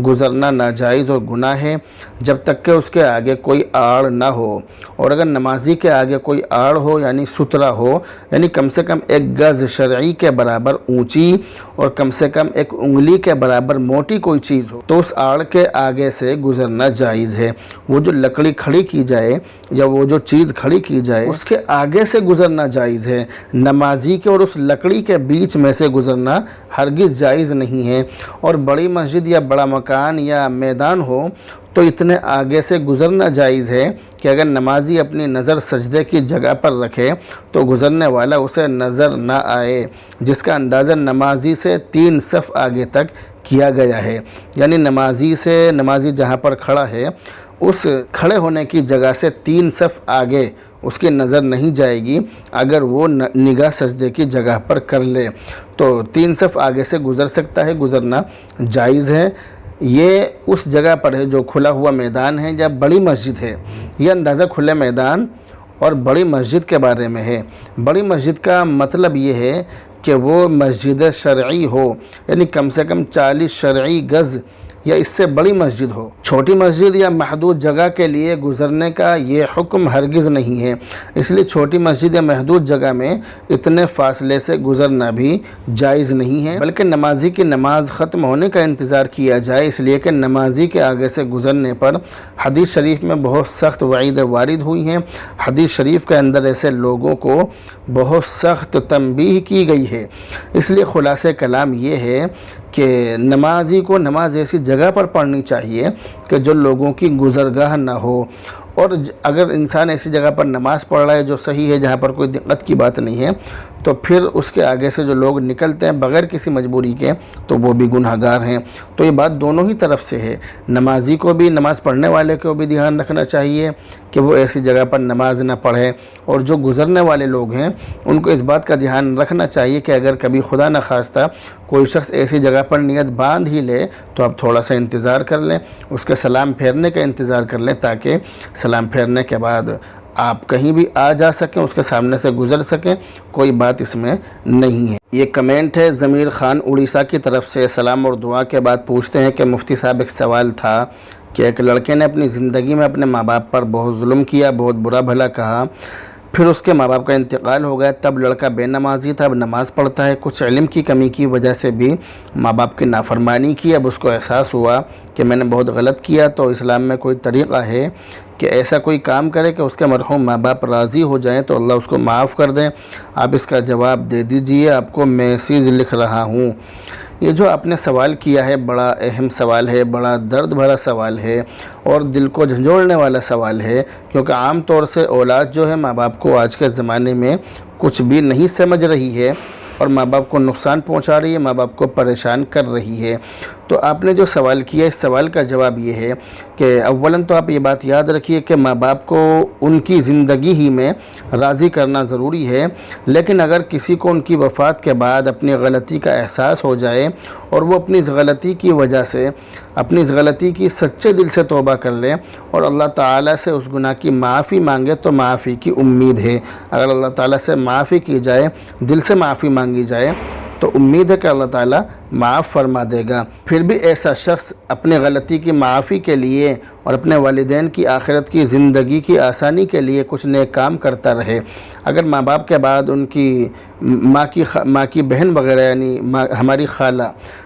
گزرنا ناجائز اور گناہ ہے جب تک کہ اس کے آگے کوئی آڑ نہ ہو. اور اگر نمازی کے آگے کوئی آڑ ہو یعنی سترا ہو, یعنی کم سے کم 1 گز شرعی کے برابر اونچی اور کم سے کم 1 انگلی کے برابر موٹی کوئی چیز ہو, تو اس آڑ کے آگے سے گزرنا جائز ہے. وہ جو لکڑی کھڑی کی جائے یا وہ جو چیز کھڑی کی جائے اس کے آگے سے گزرنا جائز ہے. نمازی کے اور اس لکڑی کے بیچ میں سے گزرنا ہرگز جائز نہیں ہے. اور بڑی مسجد یا بڑا مکان یا میدان ہو تو اتنے آگے سے گزرنا جائز ہے کہ اگر نمازی اپنی نظر سجدے کی جگہ پر رکھے تو گزرنے والا اسے نظر نہ آئے, جس کا اندازہ نمازی سے 3 صف آگے تک کیا گیا ہے. یعنی نمازی جہاں پر کھڑا ہے اس کھڑے ہونے کی جگہ سے 3 صف آگے اس کی نظر نہیں جائے گی. اگر وہ نگاہ سجدے کی جگہ پر کر لے تو 3 صف آگے سے گزر سکتا ہے, گزرنا جائز ہے. یہ اس جگہ پر ہے جو کھلا ہوا میدان ہے یا بڑی مسجد ہے. یہ اندازہ کھلے میدان اور بڑی مسجد کے بارے میں ہے. بڑی مسجد کا مطلب یہ ہے کہ وہ مسجد شرعی ہو, یعنی کم سے کم 40 شرعی گز یا اس سے بڑی مسجد ہو. چھوٹی مسجد یا محدود جگہ کے لیے گزرنے کا یہ حکم ہرگز نہیں ہے. اس لیے چھوٹی مسجد یا محدود جگہ میں اتنے فاصلے سے گزرنا بھی جائز نہیں ہے, بلکہ نمازی کی نماز ختم ہونے کا انتظار کیا جائے, اس لیے کہ نمازی کے آگے سے گزرنے پر حدیث شریف میں بہت سخت وعید وارد ہوئی ہیں. حدیث شریف کے اندر ایسے لوگوں کو بہت سخت تنبیہ کی گئی ہے. اس لیے خلاصہ کلام یہ ہے کہ نمازی کو نماز ایسی جگہ پر پڑھنی چاہیے کہ جو لوگوں کی گزرگاہ نہ ہو. اور اگر انسان ایسی جگہ پر نماز پڑھ رہا ہے جو صحیح ہے, جہاں پر کوئی دقت کی بات نہیں ہے, تو پھر اس کے آگے سے جو لوگ نکلتے ہیں بغیر کسی مجبوری کے تو وہ بھی گناہگار ہیں. تو یہ بات دونوں ہی طرف سے ہے. نمازی کو بھی, نماز پڑھنے والے کو بھی دھیان رکھنا چاہیے کہ وہ ایسی جگہ پر نماز نہ پڑھے, اور جو گزرنے والے لوگ ہیں ان کو اس بات کا دھیان رکھنا چاہیے کہ اگر کبھی خدا نخواستہ کوئی شخص ایسی جگہ پر نیت باندھ ہی لے تو آپ تھوڑا سا انتظار کر لیں, اس کے سلام پھیرنے کا انتظار کر لیں, تاکہ سلام پھیرنے کے بعد آپ کہیں بھی آ جا سکیں, اس کے سامنے سے گزر سکیں. کوئی بات اس میں نہیں ہے. یہ کمنٹ ہے ضمیر خان اڑیسہ کی طرف سے. سلام اور دعا کے بعد پوچھتے ہیں کہ مفتی صاحب ایک سوال تھا کہ ایک لڑکے نے اپنی زندگی میں اپنے ماں باپ پر بہت ظلم کیا, بہت برا بھلا کہا, پھر اس کے ماں باپ کا انتقال ہو گیا. تب لڑکا بے نمازی تھا, اب نماز پڑھتا ہے. کچھ علم کی کمی کی وجہ سے بھی ماں باپ کی نافرمانی کی. اب اس کو احساس ہوا کہ میں نے بہت غلط کیا, تو اسلام میں کوئی طریقہ ہے کہ ایسا کوئی کام کرے کہ اس کے مرحوم ماں باپ راضی ہو جائیں تو اللہ اس کو معاف کر دیں؟ آپ اس کا جواب دے دیجئے. آپ کو میسیج لکھ رہا ہوں. یہ جو آپ نے سوال کیا ہے بڑا اہم سوال ہے, بڑا درد بھرا سوال ہے اور دل کو جھنجھوڑنے والا سوال ہے, کیونکہ عام طور سے اولاد جو ہے ماں باپ کو آج کے زمانے میں کچھ بھی نہیں سمجھ رہی ہے اور ماں باپ کو نقصان پہنچا رہی ہے, ماں باپ کو پریشان کر رہی ہے. تو آپ نے جو سوال کیا, اس سوال کا جواب یہ ہے کہ اولاً تو آپ یہ بات یاد رکھیے کہ ماں باپ کو ان کی زندگی ہی میں راضی کرنا ضروری ہے, لیکن اگر کسی کو ان کی وفات کے بعد اپنی غلطی کا احساس ہو جائے اور وہ اپنی اس غلطی کی وجہ سے, اپنی اس غلطی کی سچے دل سے توبہ کر لے اور اللہ تعالیٰ سے اس گناہ کی معافی مانگے تو معافی کی امید ہے. اگر اللہ تعالیٰ سے معافی کی جائے, دل سے معافی مانگی جائے, تو امید ہے کہ اللہ تعالیٰ معاف فرما دے گا. پھر بھی ایسا شخص اپنے غلطی کی معافی کے لیے اور اپنے والدین کی آخرت کی زندگی کی آسانی کے لیے کچھ نیک کام کرتا رہے. اگر ماں باپ کے بعد ان کی ماں کی بہن وغیرہ, یعنی ہماری خالہ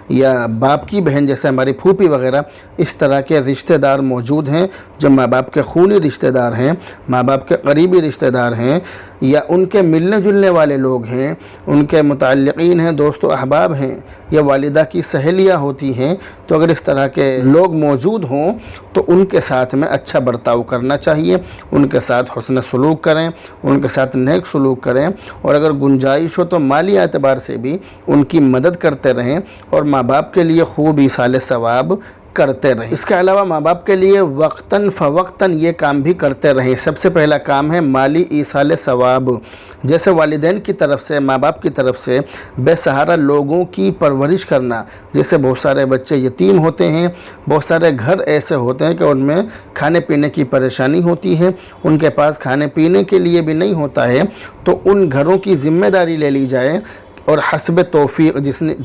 یا باپ کی بہن جیسے ہماری پھوپھی وغیرہ, اس طرح کے رشتہ دار موجود ہیں جو ماں باپ کے خونی رشتہ دار ہیں, ماں باپ کے قریبی رشتہ دار ہیں, یا ان کے ملنے جلنے والے لوگ ہیں، ان کے متعلقین ہیں، دوست و احباب ہیں، یا والدہ کی سہیلیاں ہوتی ہیں، تو اگر اس طرح کے لوگ موجود ہوں تو ان کے ساتھ میں اچھا برتاؤ کرنا چاہیے، ان کے ساتھ حسن سلوک کریں، ان کے ساتھ نیک سلوک کریں، اور اگر گنجائش ہو تو مالی اعتبار سے بھی ان کی مدد کرتے رہیں، اور ماں باپ کے لیے خوب ایصال ثواب کرتے رہیں۔ اس کے علاوہ ماں باپ کے لیے وقتاً فوقتاً یہ کام بھی کرتے رہیں۔ سب سے پہلا کام ہے مالی ایصال ثواب، جیسے والدین کی طرف سے، ماں باپ کی طرف سے بے سہارا لوگوں کی پرورش کرنا، جیسے بہت سارے بچے یتیم ہوتے ہیں، بہت سارے گھر ایسے ہوتے ہیں کہ ان میں کھانے پینے کی پریشانی ہوتی ہے، ان کے پاس کھانے پینے کے لیے بھی نہیں ہوتا ہے، تو ان گھروں کی ذمہ داری لے لی جائے، اور حسب توفیق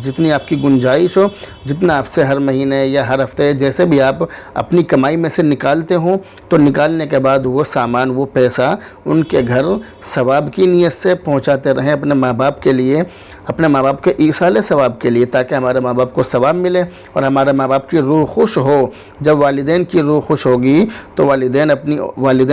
جتنی آپ کی گنجائش ہو، جتنا آپ سے ہر مہینے یا ہر ہفتے جیسے بھی آپ اپنی کمائی میں سے نکالتے ہوں، تو نکالنے کے بعد وہ سامان، وہ پیسہ ان کے گھر ثواب کی نیت سے پہنچاتے رہیں، اپنے ماں باپ کے لیے، اپنے ماں باپ کے ایصال ثواب کے لیے، تاکہ ہمارے ماں باپ کو ثواب ملے اور ہمارے ماں باپ کی روح خوش ہو۔ جب والدین کی روح خوش ہوگی تو والدین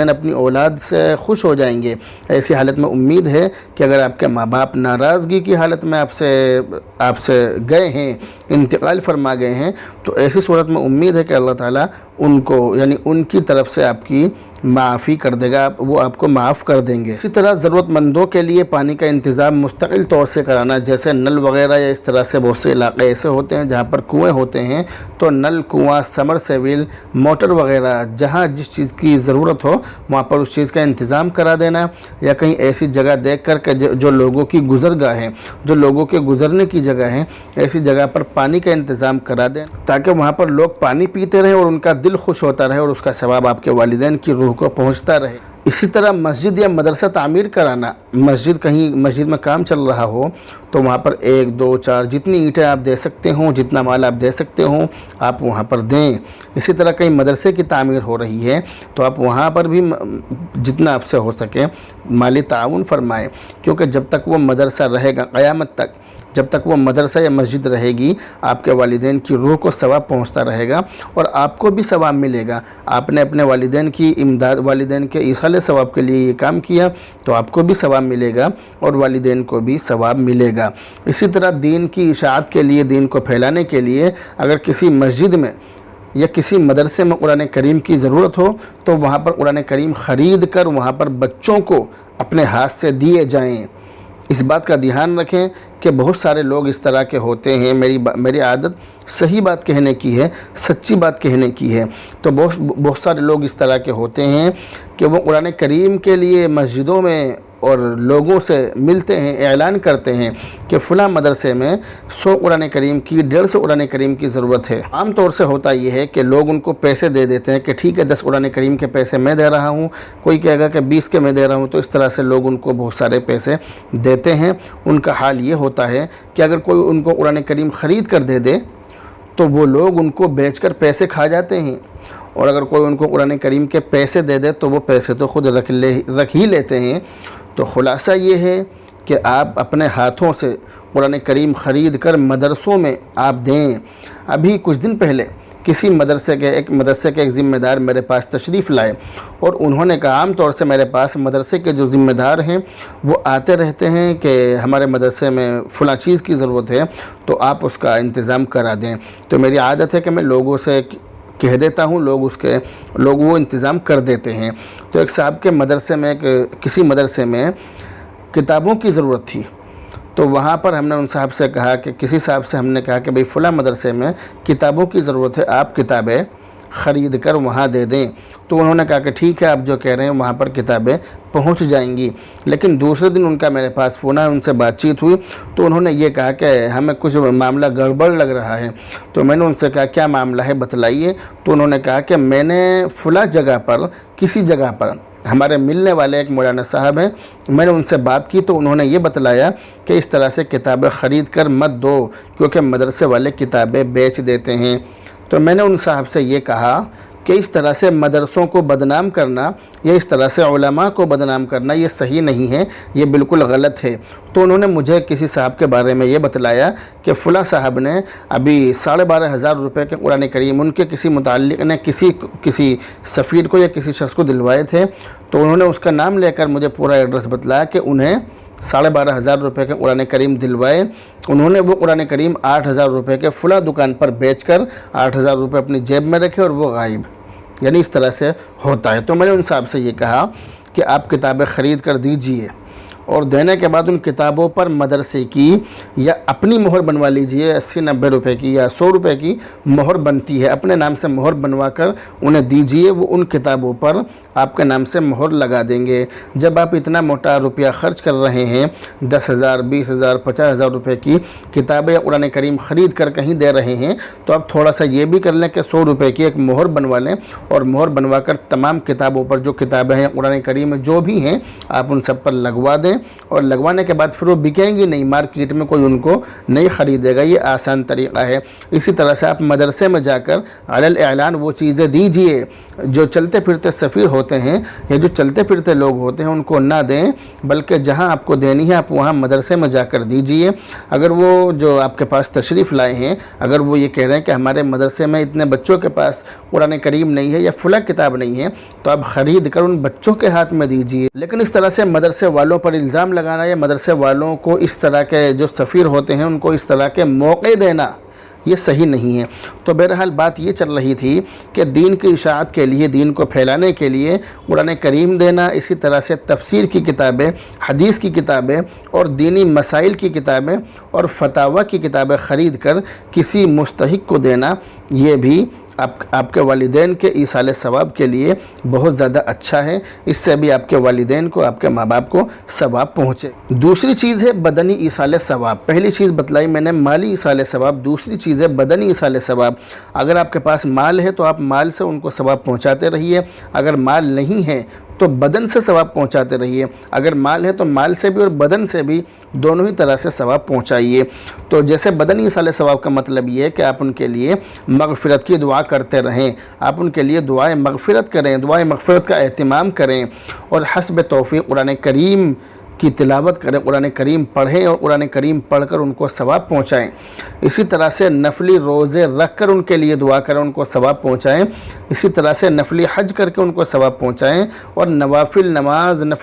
اپنی اولاد سے خوش ہو جائیں گے۔ ایسی حالت میں امید ہے کہ اگر آپ کے ماں باپ ناراضگی کی حالت میں آپ سے گئے ہیں، انتقال فرما گئے ہیں، تو ایسی صورت میں امید ہے کہ اللہ تعالیٰ ان کو، یعنی ان کی طرف سے آپ کی معافی کر دے گا، وہ آپ کو معاف کر دیں گے۔ اسی طرح ضرورت مندوں کے لیے پانی کا انتظام مستقل طور سے کرانا، جیسے نل وغیرہ، یا اس طرح سے بہت سے علاقے ایسے ہوتے ہیں جہاں پر کنویں ہوتے ہیں، تو نل، کنواں، سمر سیول، موٹر وغیرہ، جہاں جس چیز کی ضرورت ہو وہاں پر اس چیز کا انتظام کرا دینا، یا کہیں ایسی جگہ دیکھ کر کہ جو لوگوں کی گزرگاہ ہے، جو لوگوں کے گزرنے کی جگہ ہے، ایسی جگہ پر پانی کا انتظام کرا دیں، تاکہ وہاں پر لوگ پانی پیتے رہیں اور ان کا دل خوش ہوتا رہے، اور اس کا ثواب آپ کے والدین کی روح کو پہنچتا رہے۔ اسی طرح مسجد یا مدرسہ تعمیر کرانا، مسجد میں کام چل رہا ہو تو وہاں پر 1 2 4 جتنی اینٹیں آپ دے سکتے ہوں، جتنا مال آپ دے سکتے ہوں، آپ وہاں پر دیں۔ اسی طرح کہیں مدرسے کی تعمیر ہو رہی ہے تو آپ وہاں پر بھی جتنا آپ سے ہو سکے مالی تعاون فرمائیں، کیونکہ جب تک وہ مدرسہ رہے گا، قیامت تک جب تک وہ مدرسہ یا مسجد رہے گی، آپ کے والدین کی روح کو ثواب پہنچتا رہے گا، اور آپ کو بھی ثواب ملے گا۔ آپ نے اپنے والدین کی امداد، والدین کے ایصال ثواب کے لیے یہ کام کیا تو آپ کو بھی ثواب ملے گا اور والدین کو بھی ثواب ملے گا۔ اسی طرح دین کی اشاعت کے لیے، دین کو پھیلانے کے لیے، اگر کسی مسجد میں یا کسی مدرسے میں قرآن کریم کی ضرورت ہو تو وہاں پر قرآن کریم خرید کر وہاں پر بچوں کو اپنے ہاتھ سے دیے جائیں۔ اس بات کا دھیان رکھیں کہ بہت سارے لوگ اس طرح کے ہوتے ہیں، میری عادت صحیح بات کہنے کی ہے، سچی بات کہنے کی ہے، تو بہت سارے لوگ اس طرح کے ہوتے ہیں کہ وہ قرآن کریم کے لیے مسجدوں میں اور لوگوں سے ملتے ہیں، اعلان کرتے ہیں کہ فلاں مدرسے میں 100 قرآن کریم کی، 150 قرآن کریم کی ضرورت ہے۔ عام طور سے ہوتا یہ ہے کہ لوگ ان کو پیسے دے دیتے ہیں کہ ٹھیک ہے 10 قرآن کریم کے پیسے میں دے رہا ہوں، کوئی کہے گا کہ 20 کے میں دے رہا ہوں، تو اس طرح سے لوگ ان کو بہت سارے پیسے دیتے ہیں۔ ان کا حال یہ ہوتا ہے کہ اگر کوئی ان کو قرآن کریم خرید کر دے دے تو وہ لوگ ان کو بیچ کر پیسے کھا جاتے ہیں، اور اگر کوئی ان کو قرآن کریم کے پیسے دے دے تو وہ پیسے تو خود رکھ ہی لیتے ہیں۔ تو خلاصہ یہ ہے کہ آپ اپنے ہاتھوں سے قرآن کریم خرید کر مدرسوں میں آپ دیں۔ ابھی کچھ دن پہلے کسی مدرسے کے ایک ذمہ دار میرے پاس تشریف لائے، اور انہوں نے کہا عام طور سے میرے پاس مدرسے کے جو ذمہ دار ہیں وہ آتے رہتے ہیں کہ ہمارے مدرسے میں فلاں چیز کی ضرورت ہے تو آپ اس کا انتظام کرا دیں۔ تو میری عادت ہے کہ میں لوگوں سے کہہ دیتا ہوں، لوگ وہ انتظام کر دیتے ہیں۔ تو ایک صاحب کے مدرسے میں، کسی مدرسے میں کتابوں کی ضرورت تھی، تو وہاں پر ہم نے ان صاحب سے کہا کہ کسی صاحب سے ہم نے کہا کہ بھئی فلاں مدرسے میں کتابوں کی ضرورت ہے، آپ کتابیں خرید کر وہاں دے دیں۔ تو انہوں نے کہا کہ ٹھیک ہے، آپ جو کہہ رہے ہیں وہاں پر کتابیں پہنچ جائیں گی۔ لیکن دوسرے دن ان کا میرے پاس فون آیا، ان سے بات چیت ہوئی تو انہوں نے یہ کہا کہ ہمیں کچھ معاملہ گڑبڑ لگ رہا ہے۔ تو میں نے ان سے کہا کیا معاملہ ہے بتلائیے۔ تو انہوں نے کہا کہ میں نے فلاں جگہ پر، کسی جگہ پر، ہمارے ملنے والے ایک مولانا صاحب ہیں، میں نے ان سے بات کی تو انہوں نے یہ بتلایا کہ اس طرح سے کتابیں خرید کر مت دو، کیونکہ مدرسے والے کتابیں بیچ دیتے ہیں۔ تو میں نے ان صاحب سے یہ کہا کہ اس طرح سے مدرسوں کو بدنام کرنا یا اس طرح سے علماء کو بدنام کرنا یہ صحیح نہیں ہے، یہ بالکل غلط ہے۔ تو انہوں نے مجھے کسی صاحب کے بارے میں یہ بتلایا کہ فلاں صاحب نے ابھی 12,500 روپے کے قرآن کریم ان کے کسی متعلق نے کسی سفیر کو یا کسی شخص کو دلوائے تھے، تو انہوں نے اس کا نام لے کر مجھے پورا ایڈریس بتلایا کہ انہیں 12,500 روپے کے قرآن کریم دلوائے، انہوں نے وہ قرآن کریم 8,000 روپے کے فلاں دکان پر بیچ کر 8,000 روپے اپنی جیب میں رکھے اور وہ غائب، یعنی اس طرح سے ہوتا ہے۔ تو میں نے ان صاحب سے یہ کہا کہ آپ کتابیں خرید کر دیجئے اور دینے کے بعد ان کتابوں پر مدرسے کی یا اپنی مہر بنوا لیجئے، 80-90 روپے کی یا 100 روپے کی مہر بنتی ہے، اپنے نام سے مہر بنوا کر انہیں دیجئے، وہ ان کتابوں پر آپ کے نام سے مہر لگا دیں گے۔ جب آپ اتنا موٹا روپیہ خرچ کر رہے ہیں، 10,000 20,000 50,000 روپے کی کتابیں قرآن کریم خرید کر کہیں دے رہے ہیں، تو آپ تھوڑا سا یہ بھی کر لیں کہ 100 روپے کی ایک مہر بنوا لیں اور مہر بنوا کر تمام کتابوں پر جو کتابیں ہیں قرآن کریم میں جو بھی ہیں آپ ان سب پر لگوا دیں، اور لگوانے کے بعد پھر وہ بکیں گی نہیں، مارکیٹ میں کوئی ان کو نہیں خریدے گا۔ یہ آسان طریقہ ہے۔ اسی طرح سے آپ مدرسے میں جا کر علی الاعلان وہ چیزیں دیجئے جو چلتے پھرتے سفیر ہوتے ہیں یا جو چلتے پھرتے لوگ ہوتے ہیں ان کو نہ دیں، بلکہ جہاں آپ کو دینی ہے آپ وہاں مدرسے میں جا کر دیجئے۔ اگر وہ جو آپ کے پاس تشریف لائے ہیں، اگر وہ یہ کہہ رہے ہیں کہ ہمارے مدرسے میں اتنے بچوں کے پاس قرآن کریم نہیں ہے یا فلاں کتاب نہیں ہے، تو آپ خرید کر ان بچوں کے ہاتھ میں دیجئے۔ لیکن اس طرح سے مدرسے والوں پر الزام لگانا یا مدرسے والوں کو اس طرح کے جو سفیر ہوتے ہیں ان کو اس طرح کے موقع دینا، یہ صحیح نہیں ہے۔ تو بہرحال بات یہ چل رہی تھی کہ دین کی اشاعت کے لیے، دین کو پھیلانے کے لیے قرآن کریم دینا، اسی طرح سے تفسیر کی کتابیں، حدیث کی کتابیں اور دینی مسائل کی کتابیں اور فتاوی کی کتابیں خرید کر کسی مستحق کو دینا، یہ بھی آپ کے والدین کے ایصال ثواب کے لیے بہت زیادہ اچھا ہے۔ اس سے بھی آپ کے والدین کو، آپ کے ماں باپ کو ثواب پہنچے۔ دوسری چیز ہے بدنی ایصال ثواب۔ پہلی چیز بتلائی میں نے مالی ایصال ثواب، دوسری چیز ہے بدنی ایصال ثواب۔ اگر آپ کے پاس مال ہے تو آپ مال سے ان کو ثواب پہنچاتے رہیے، اگر مال نہیں ہے تو بدن سے ثواب پہنچاتے رہیے، اگر مال ہے تو مال سے بھی اور بدن سے بھی دونوں ہی طرح سے ثواب پہنچائیے۔ تو جیسے بدنی ایصال ثواب کا مطلب یہ ہے کہ آپ ان کے لیے مغفرت کی دعا کرتے رہیں، آپ ان کے لیے دعائے مغفرت کریں، دعائے مغفرت کا اہتمام کریں اور حسب توفیق قرآن کریم کی تلاوت کریں، قرآن کریم پڑھیں اور قرآن کریم پڑھ کر ان کو ثواب پہنچائیں۔ اسی طرح سے نفلی روزے رکھ کر ان کے لیے دعا کریں، ان کو ثواب پہنچائیں۔ اسی طرح سے نفلی حج کر کے ان کو ثواب پہنچائیں اور نفل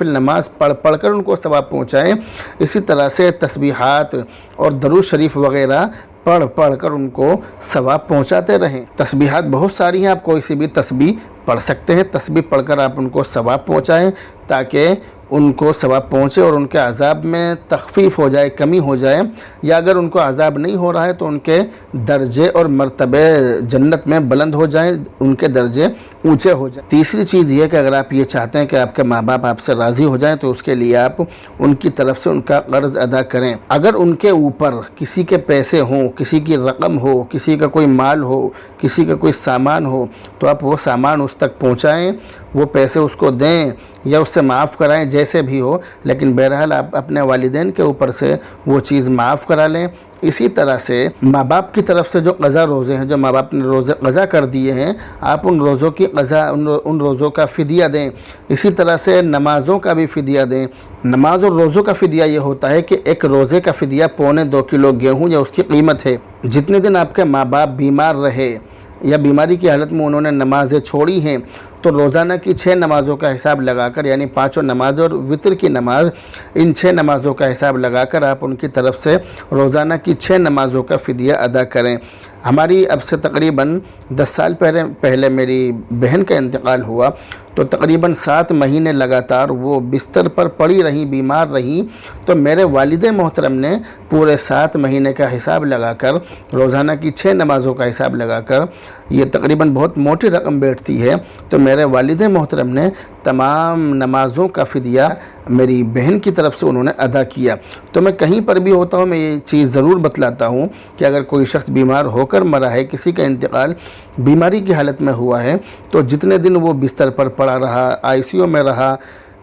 نماز پڑھ کر ان کو ثواب پہنچائیں۔ اسی طرح سے تسبیحات اور درود شریف وغیرہ پڑھ کر ان کو ثواب پہنچاتے رہیں۔ تسبیحات بہت ساری ہیں، آپ کوئی سی بھی تسبیح پڑھ سکتے ہیں، تسبیح پڑھ کر آپ ان کو ثواب پہنچائیں تاکہ ان کو ثواب پہنچے اور ان کے عذاب میں تخفیف ہو جائے، کمی ہو جائے، یا اگر ان کو عذاب نہیں ہو رہا ہے تو ان کے درجے اور مرتبے جنت میں بلند ہو جائیں، ان کے درجے اونچے ہو جائیں۔ تیسری چیز یہ کہ اگر آپ یہ چاہتے ہیں کہ آپ کے ماں باپ آپ سے راضی ہو جائیں تو اس کے لیے آپ ان کی طرف سے ان کا قرض ادا کریں۔ اگر ان کے اوپر کسی کے پیسے ہوں، کسی کی رقم ہو، کسی کا کوئی مال ہو، کسی کا کوئی سامان ہو، تو آپ وہ سامان اس تک پہنچائیں، وہ پیسے اس کو دیں یا اس سے معاف کرائیں، جیسے بھی ہو، لیکن بہرحال آپ اپنے والدین کے اوپر سے وہ چیز معاف کرا لیں۔ اسی طرح سے ماں باپ کی طرف سے جو قضا روزے ہیں، جو ماں باپ نے روزے قضا کر دیے ہیں، آپ ان روزوں کی قضا، ان روزوں کا فدیہ دیں۔ اسی طرح سے نمازوں کا بھی فدیہ دیں۔ نماز اور روزوں کا فدیہ یہ ہوتا ہے کہ ایک روزے کا فدیہ 2.25 کلو گیہوں یا اس کی قیمت ہے۔ جتنے دن آپ کے ماں باپ بیمار رہے یا بیماری کی حالت میں انہوں نے نمازیں چھوڑی ہیں، تو روزانہ کی 6 نمازوں کا حساب لگا کر، یعنی 5 نماز اور وطر کی نماز، ان 6 نمازوں کا حساب لگا کر آپ ان کی طرف سے روزانہ کی 6 نمازوں کا فدیہ ادا کریں۔ ہماری اب سے تقریباً 10 سال پہلے میری بہن کا انتقال ہوا، تو تقریباً 7 مہینے لگاتار وہ بستر پر پڑی رہیں، بیمار رہیں، تو میرے والد محترم نے پورے 7 مہینے کا حساب لگا کر، روزانہ کی 6 نمازوں کا حساب لگا کر، یہ تقریباً بہت موٹی رقم بیٹھتی ہے، تو میرے والد محترم نے تمام نمازوں کا فدیہ میری بہن کی طرف سے انہوں نے ادا کیا۔ تو میں کہیں پر بھی ہوتا ہوں میں یہ چیز ضرور بتلاتا ہوں کہ اگر کوئی شخص بیمار ہو کر مرا ہے، کسی کا انتقال بیماری کی حالت میں ہوا ہے، تو جتنے دن وہ بستر پر پڑا رہا، ICU میں رہا،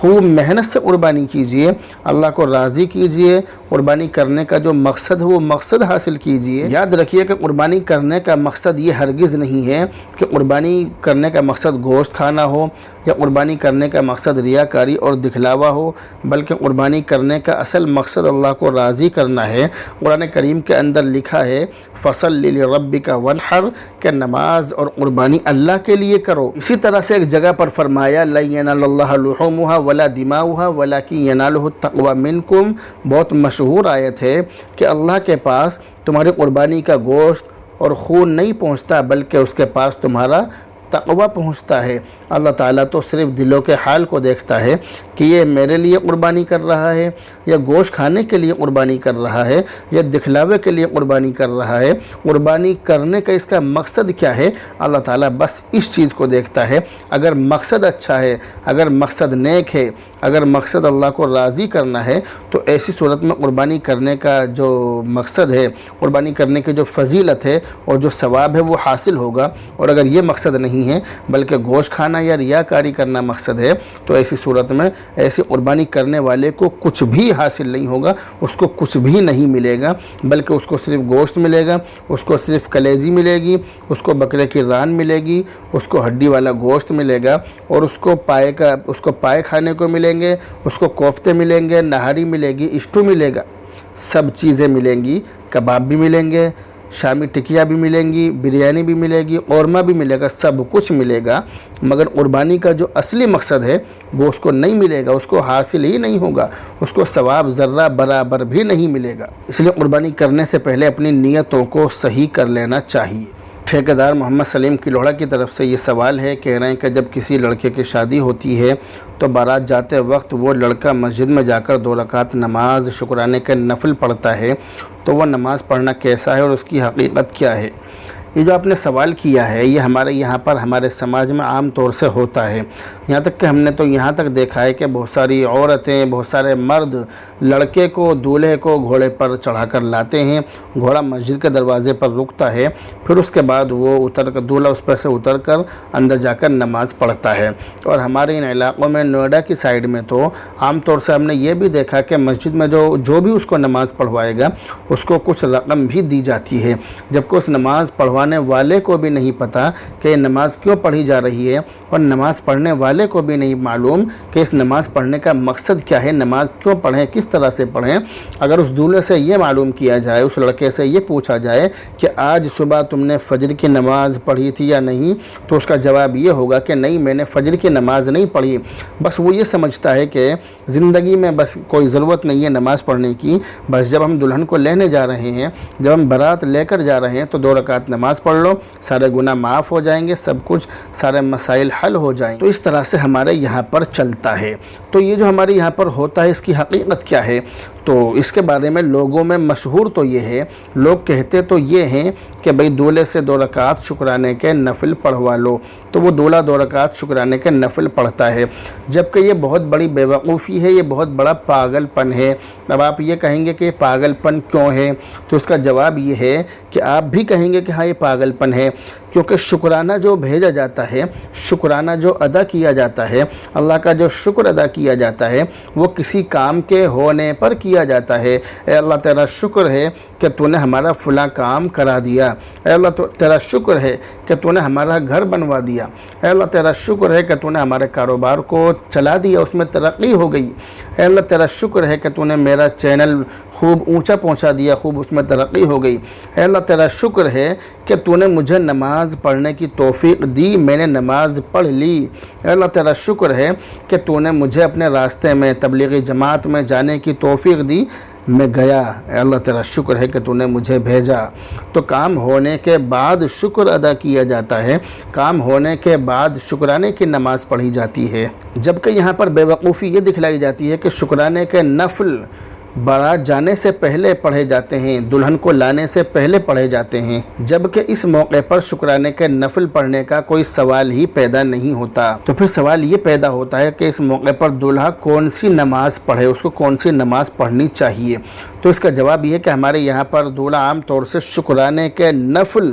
خوب محنت سے قربانی کیجئے، اللہ کو راضی کیجئے، قربانی کرنے کا جو مقصد ہے وہ مقصد حاصل کیجئے۔ یاد رکھیے کہ قربانی کرنے کا مقصد یہ ہرگز نہیں ہے کہ قربانی کرنے کا مقصد گوشت کھانا ہو یا قربانی کرنے کا مقصد ریاکاری اور دکھلاوا ہو، بلکہ قربانی کرنے کا اصل مقصد اللہ کو راضی کرنا ہے۔ قرآن کریم کے اندر لکھا ہے فَصَلِّ لِرَبِّكَ وَانْحَرْ، کہ نماز اور قربانی اللہ کے لیے کرو۔ اسی طرح سے ایک جگہ پر فرمایا لَن يَنَالَ اللَّهَ لُحُومُهَا وَلَا دِمَاؤُهَا وَلَكِنْ يَنَالُهُ التَّقْوَى مِنْكُمْ، بہت مشہور آیت ہے کہ اللہ کے پاس تمہاری قربانی کا گوشت اور خون نہیں پہنچتا، بلکہ اس کے پاس تمہارا تقوی پہنچتا ہے۔ اللہ تعالیٰ تو صرف دلوں کے حال کو دیکھتا ہے کہ یہ میرے لیے قربانی کر رہا ہے یا گوشت کھانے کے لیے قربانی کر رہا ہے یا دکھلاوے کے لیے قربانی کر رہا ہے، قربانی کرنے کا اس کا مقصد کیا ہے۔ اللہ تعالیٰ بس اس چیز کو دیکھتا ہے۔ اگر مقصد اچھا ہے، اگر مقصد نیک ہے، اگر مقصد اللہ کو راضی کرنا ہے، تو ایسی صورت میں قربانی کرنے کا جو مقصد ہے، قربانی کرنے کی جو فضیلت ہے اور جو ثواب ہے وہ حاصل ہوگا۔ اور اگر یہ مقصد نہیں ہے بلکہ گوشت کھانا یا ریاکاری کرنا مقصد ہے، تو ایسی صورت میں ایسی قربانی کرنے والے کو کچھ بھی حاصل نہیں ہوگا، اس کو کچھ بھی نہیں ملے گا، بلکہ اس کو صرف گوشت ملے گا، اس کو صرف کلیجی ملے گی، اس کو بکرے کی ران ملے گی، اس کو ہڈی والا گوشت ملے گا، اور اس کو پائے کھانے کو ملیں گے، اس کو کوفتے ملیں گے، نہاری ملے گی، اسٹو ملے گا، سب چیزیں ملیں گی، کباب بھی ملیں گے، شامی ٹکیا بھی ملیں گی، بریانی بھی ملے گی، قورمہ بھی ملے گا، سب کچھ ملے گا، مگر قربانی کا جو اصلی مقصد ہے وہ اس کو نہیں ملے گا، اس کو حاصل ہی نہیں ہوگا، اس کو ثواب ذرہ برابر بھی نہیں ملے گا۔ اس لیے قربانی کرنے سے پہلے اپنی نیتوں کو صحیح کر لینا چاہیے۔ ٹھیکیدار محمد سلیم کی لوہڑا کی طرف سے یہ سوال ہے، کہہ رہے ہیں کہ جب کسی لڑکے کی شادی ہوتی ہے تو بارات جاتے وقت وہ لڑکا مسجد میں جا کر 2 رکعت نماز شکرانے کے نفل پڑھتا ہے، تو وہ نماز پڑھنا کیسا ہے اور اس کی حقیقت کیا ہے؟ یہ جو آپ نے سوال کیا ہے یہ ہمارے یہاں پر ہمارے سماج میں عام طور سے ہوتا ہے، یہاں تک کہ ہم نے تو یہاں تک دیکھا ہے کہ بہت ساری عورتیں، بہت سارے مرد لڑکے کو، دولہے کو گھوڑے پر چڑھا کر لاتے ہیں، گھوڑا مسجد کے دروازے پر رکتا ہے، پھر اس کے بعد وہ دولہا اس پر سے اتر کر اندر جا کر نماز پڑھتا ہے۔ اور ہمارے ان علاقوں میں نوئیڈا کی سائیڈ میں تو عام طور سے ہم نے یہ بھی دیکھا کہ مسجد میں جو بھی اس کو نماز پڑھوائے گا اس کو کچھ رقم بھی دی جاتی ہے، جبکہ اس نماز پڑھوانے والے کو بھی نہیں پتہ کہ یہ نماز کیوں پڑھی جا رہی ہے، اور نماز پڑھنے والے کو بھی نہیں معلوم کہ اس نماز پڑھنے کا مقصد کیا ہے، نماز کیوں پڑھیں، کس طرح سے پڑھیں۔ اگر اس دولہے سے یہ معلوم کیا جائے، اس لڑکے سے یہ پوچھا جائے کہ آج صبح تم نے فجر کی نماز پڑھی تھی یا نہیں، تو اس کا جواب یہ ہوگا کہ نہیں، میں نے فجر کی نماز نہیں پڑھی۔ بس وہ یہ سمجھتا ہے کہ زندگی میں بس کوئی ضرورت نہیں ہے نماز پڑھنے کی، بس جب ہم دلہن کو لینے جا رہے ہیں، جب ہم بارات لے کر جا رہے ہیں تو 2 رکعت نماز پڑھ لو، سارے گناہ معاف ہو جائیں گے، سب کچھ، سارے مسائل حل ہو جائیں گے۔ تو اس طرح سے ہمارے یہاں پر چلتا ہے۔ تو یہ جو ہمارے یہاں پر ہوتا ہے اس کی حقیقت کیا ہے؟ تو اس کے بارے میں لوگوں میں مشہور تو یہ ہے، لوگ کہتے تو یہ ہیں کہ بھئی دولہے سے 2 رکعت شکرانے کے نفل پڑھوا لو، تو وہ دولہا 2 رکعت شکرانے کے نفل پڑھتا ہے، جبکہ یہ بہت بڑی بے وقوفی ہے، یہ بہت بڑا پاگل پن ہے۔ اب آپ یہ کہیں گے کہ یہ پاگل پن کیوں ہے؟ تو اس کا جواب یہ ہے کہ آپ بھی کہیں گے کہ ہاں یہ پاگل پن ہے، کیونکہ شکرانہ جو بھیجا جاتا ہے، شکرانہ جو ادا کیا جاتا ہے، اللہ کا جو شکر ادا کیا جاتا ہے، وہ کسی کام کے ہونے پر کیا جاتا ہے۔ اے اللہ تیرا شکر ہے کہ تو نے ہمارا فلاں کام کرا دیا، اے اللہ تیرا شکر ہے کہ تو نے ہمارا گھر بنوا دیا، اے اللہ تیرا شکر ہے کہ تو نے ہمارے کاروبار کو چلا دیا، اس میں ترقی ہو گئی، اے اللہ تیرا شکر ہے کہ تو نے میرا چینل خوب اونچا پہنچا دیا، خوب اس میں ترقی ہو گئی، اے اللہ تیرا شکر ہے کہ تو نے مجھے نماز پڑھنے کی توفیق دی، میں نے نماز پڑھ لی، اے اللہ تیرا شکر ہے کہ تو نے مجھے اپنے راستے میں تبلیغی جماعت میں جانے کی توفیق دی، میں گیا، اے اللہ تیرا شکر ہے کہ تو نے مجھے بھیجا۔ تو کام ہونے کے بعد شکر ادا کیا جاتا ہے، کام ہونے کے بعد شکرانے کی نماز پڑھی جاتی ہے، جبکہ یہاں پر بے وقوفی یہ دکھلائی جاتی ہے کہ شکرانے کے نفل بارات جانے سے پہلے پڑھے جاتے ہیں، دلہن کو لانے سے پہلے پڑھے جاتے ہیں، جبکہ اس موقع پر شکرانے کے نفل پڑھنے کا کوئی سوال ہی پیدا نہیں ہوتا۔ تو پھر سوال یہ پیدا ہوتا ہے کہ اس موقع پر دلہا کون سی نماز پڑھے، اس کو کون سی نماز پڑھنی چاہیے؟ تو اس کا جواب یہ ہے کہ ہمارے یہاں پر دلہا عام طور سے شکرانے کے نفل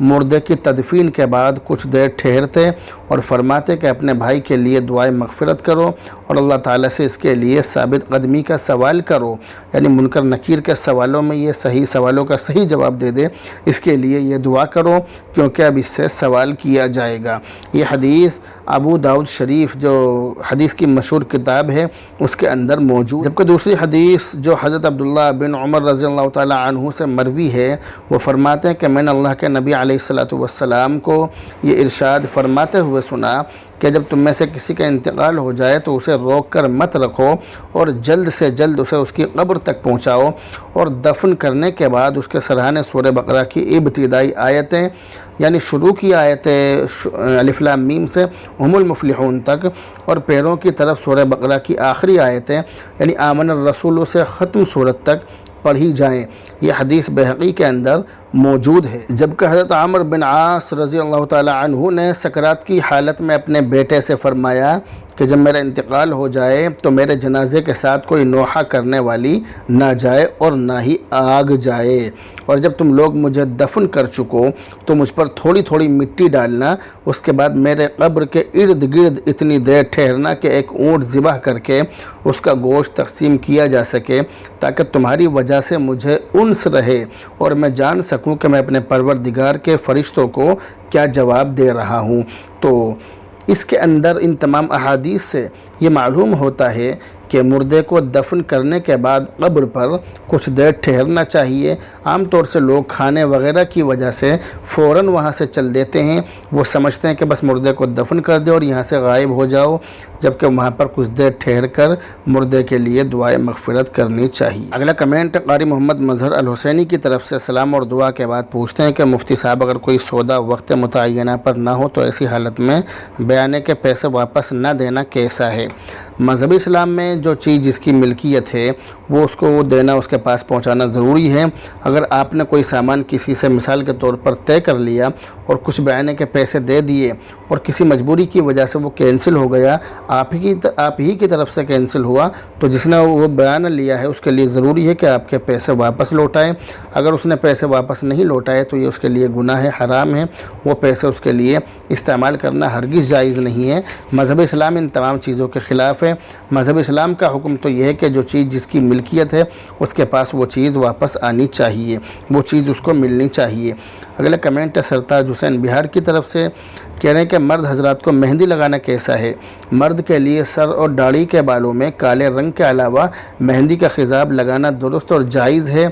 مردے کی تدفین کے بعد کچھ دیر ٹھہرتے اور فرماتے کہ اپنے بھائی کے لیے دعائے مغفرت کرو اور اللہ تعالیٰ سے اس کے لیے ثابت قدمی کا سوال کرو، یعنی منکر نکیر کے سوالوں میں یہ صحیح سوالوں کا صحیح جواب دے دے، اس کے لیے یہ دعا کرو کیونکہ اب اس سے سوال کیا جائے گا۔ یہ حدیث ابو داؤد شریف جو حدیث کی مشہور کتاب ہے اس کے اندر موجود، جبکہ دوسری حدیث جو حضرت عبداللہ بن عمر رضی اللہ تعالی عنہ سے مروی ہے، وہ فرماتے ہیں کہ میں نے اللہ کے نبی علیہ السلام کو یہ ارشاد فرماتے ہوئے سنا کہ جب تم میں سے کسی کا انتقال ہو جائے تو اسے روک کر مت رکھو اور جلد سے جلد اسے اس کی قبر تک پہنچاؤ، اور دفن کرنے کے بعد اس کے سرحانے سورہ بقرہ کی ابتدائی آیتیں، یعنی شروع کی آیتیں الف لام میم سے ہم المفلحون تک، اور پیروں کی طرف سورہ بقرہ کی آخری آیتیں یعنی آمن الرسول سے ختم سورت تک پڑھی جائیں۔ یہ حدیث بہقی کے اندر موجود ہے۔ جبکہ حضرت عمر بن عاص رضی اللہ تعالی عنہ نے سکرات کی حالت میں اپنے بیٹے سے فرمایا کہ جب میرا انتقال ہو جائے تو میرے جنازے کے ساتھ کوئی نوحہ کرنے والی نہ جائے اور نہ ہی آگ جائے، اور جب تم لوگ مجھے دفن کر چکو تو مجھ پر تھوڑی تھوڑی مٹی ڈالنا، اس کے بعد میرے قبر کے ارد گرد اتنی دیر ٹھہرنا کہ ایک اونٹ ذبح کر کے اس کا گوشت تقسیم کیا جا سکے، تاکہ تمہاری وجہ سے مجھے انس رہے اور میں جان سکوں کہ میں اپنے پروردگار کے فرشتوں کو کیا جواب دے رہا ہوں۔ تو اس کے اندر ان تمام احادیث سے یہ معلوم ہوتا ہے کہ مردے کو دفن کرنے کے بعد قبر پر کچھ دیر ٹھہرنا چاہیے۔ عام طور سے لوگ کھانے وغیرہ کی وجہ سے فوراً وہاں سے چل دیتے ہیں، وہ سمجھتے ہیں کہ بس مردے کو دفن کر دے اور یہاں سے غائب ہو جاؤ، جبکہ وہاں پر کچھ دیر ٹھہر کر مردے کے لیے دعائے مغفرت کرنی چاہیے۔ اگلا کمنٹ قاری محمد مظہر الحسینی کی طرف سے سلام اور دعا کے بعد پوچھتے ہیں کہ مفتی صاحب اگر کوئی سودا وقت متعینہ پر نہ ہو تو ایسی حالت میں بیانے کے پیسے واپس نہ دینا کیسا ہے؟ مذہبی اسلام میں جو چیز جس کی ملکیت ہے وہ اس کو دینا، اس کے پاس پہنچانا ضروری ہے۔ اگر آپ نے کوئی سامان کسی سے مثال کے طور پر طے کر لیا اور کچھ بیانے کے پیسے دے دیے اور کسی مجبوری کی وجہ سے وہ کینسل ہو گیا، آپ ہی کی طرف سے کینسل ہوا، تو جس نے وہ بیانہ لیا ہے اس کے لیے ضروری ہے کہ آپ کے پیسے واپس لوٹائیں۔ اگر اس نے پیسے واپس نہیں لوٹائے تو یہ اس کے لیے گناہ ہے، حرام ہے، وہ پیسے اس کے لیے استعمال کرنا ہرگز جائز نہیں ہے۔ مذہب اسلام ان تمام چیزوں کے خلاف ہے۔ مذہب اسلام کا حکم تو یہ ہے کہ جو چیز جس کی ملکیت ہے اس کے پاس وہ چیز واپس آنی چاہیے، وہ چیز اس کو ملنی چاہیے۔ اگلا کمنٹ ہے سرتاج حسین بہار کی طرف سے، کہہ رہے ہیں کہ مرد حضرات کو مہندی لگانا کیسا ہے؟ مرد کے لیے سر اور داڑھی کے بالوں میں کالے رنگ کے علاوہ مہندی کا خضاب لگانا درست اور جائز ہے۔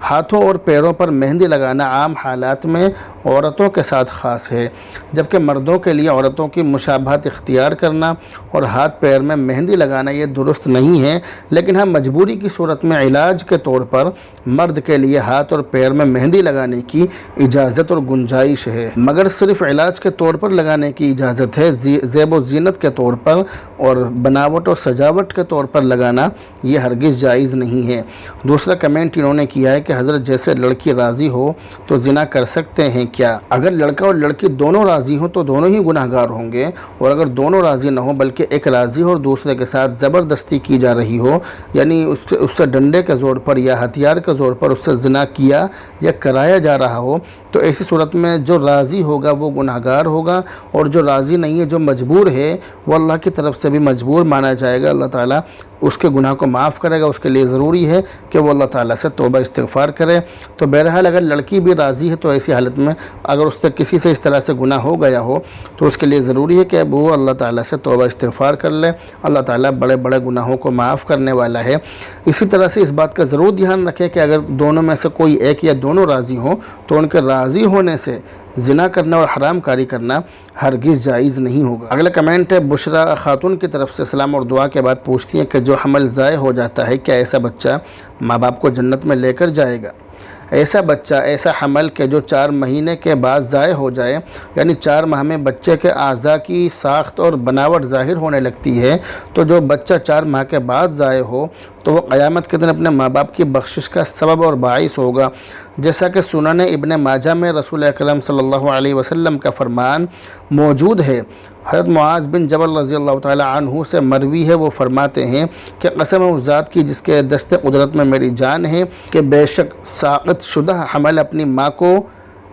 ہاتھوں اور پیروں پر مہندی لگانا عام حالات میں عورتوں کے ساتھ خاص ہے، جبکہ مردوں کے لیے عورتوں کی مشابہت اختیار کرنا اور ہاتھ پیر میں مہندی لگانا یہ درست نہیں ہے، لیکن ہم مجبوری کی صورت میں علاج کے طور پر مرد کے لیے ہاتھ اور پیر میں مہندی لگانے کی اجازت اور گنجائش ہے، مگر صرف علاج کے طور پر لگانے کی اجازت ہے، زیب و زینت کے طور پر اور بناوٹ اور سجاوٹ کے طور پر لگانا یہ ہرگز جائز نہیں ہے۔ دوسرا کمنٹ انہوں نے کیا ہے کہ حضرت جیسے لڑکی راضی ہو تو زنا کر سکتے ہیں کیا؟ اگر لڑکا اور لڑکی دونوں راضی ہوں تو دونوں ہی گناہ گار ہوں گے، اور اگر دونوں راضی نہ ہوں بلکہ ایک راضی ہو اور دوسرے کے ساتھ زبردستی کی جا رہی ہو، یعنی اس سے ڈنڈے کے زور پر یا ہتھیار کے زور پر اس سے زنا کیا یا کرایا جا رہا ہو، تو ایسی صورت میں جو راضی ہوگا وہ گناہ گار ہوگا، اور جو راضی نہیں ہے، جو مجبور ہے، وہ اللہ کی طرف سے بھی مجبور مانا جائے گا۔ اللہ تعالیٰ اس کے گناہ کو معاف کرے گا، اس کے لیے ضروری ہے کہ وہ اللہ تعالیٰ سے توبہ استغفار کرے۔ تو بہرحال اگر لڑکی بھی راضی ہے تو ایسی حالت میں اگر اس سے کسی سے اس طرح سے گناہ ہو گیا ہو تو اس کے لیے ضروری ہے کہ اب وہ اللہ تعالیٰ سے توبہ استغفار کر لے۔ اللہ تعالیٰ بڑے بڑے گناہوں کو معاف کرنے والا ہے۔ اسی طرح سے اس بات کا ضرور دھیان رکھے کہ اگر دونوں میں سے کوئی ایک یا دونوں راضی ہوں تو ان کے راضی ہونے سے زنا کرنا اور حرام کاری کرنا ہرگز جائز نہیں ہوگا۔ اگلا کمنٹ ہے بشرا خاتون کی طرف سے، سلام اور دعا کے بعد پوچھتی ہیں کہ جو حمل ضائع ہو جاتا ہے کیا ایسا بچہ ماں باپ کو جنت میں لے کر جائے گا؟ ایسا بچہ، ایسا حمل کہ جو 4 مہینے کے بعد ضائع ہو جائے، یعنی 4 ماہ میں بچے کے اعضاء کی ساخت اور بناوٹ ظاہر ہونے لگتی ہے، تو جو بچہ 4 ماہ کے بعد ضائع ہو تو وہ قیامت کے دن اپنے ماں باپ کی بخشش کا سبب اور باعث ہوگا، جیسا کہ سنن ابن ماجہ میں رسول اکرم صلی اللہ علیہ وسلم کا فرمان موجود ہے۔ حضرت معاذ بن جبل رضی اللہ تعالی عنہ سے مروی ہے، وہ فرماتے ہیں کہ قسم اس ذات کی جس کے دست قدرت میں میری جان ہے کہ بے شک ساقط شدہ حمل اپنی ماں کو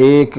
1?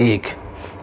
1,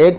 1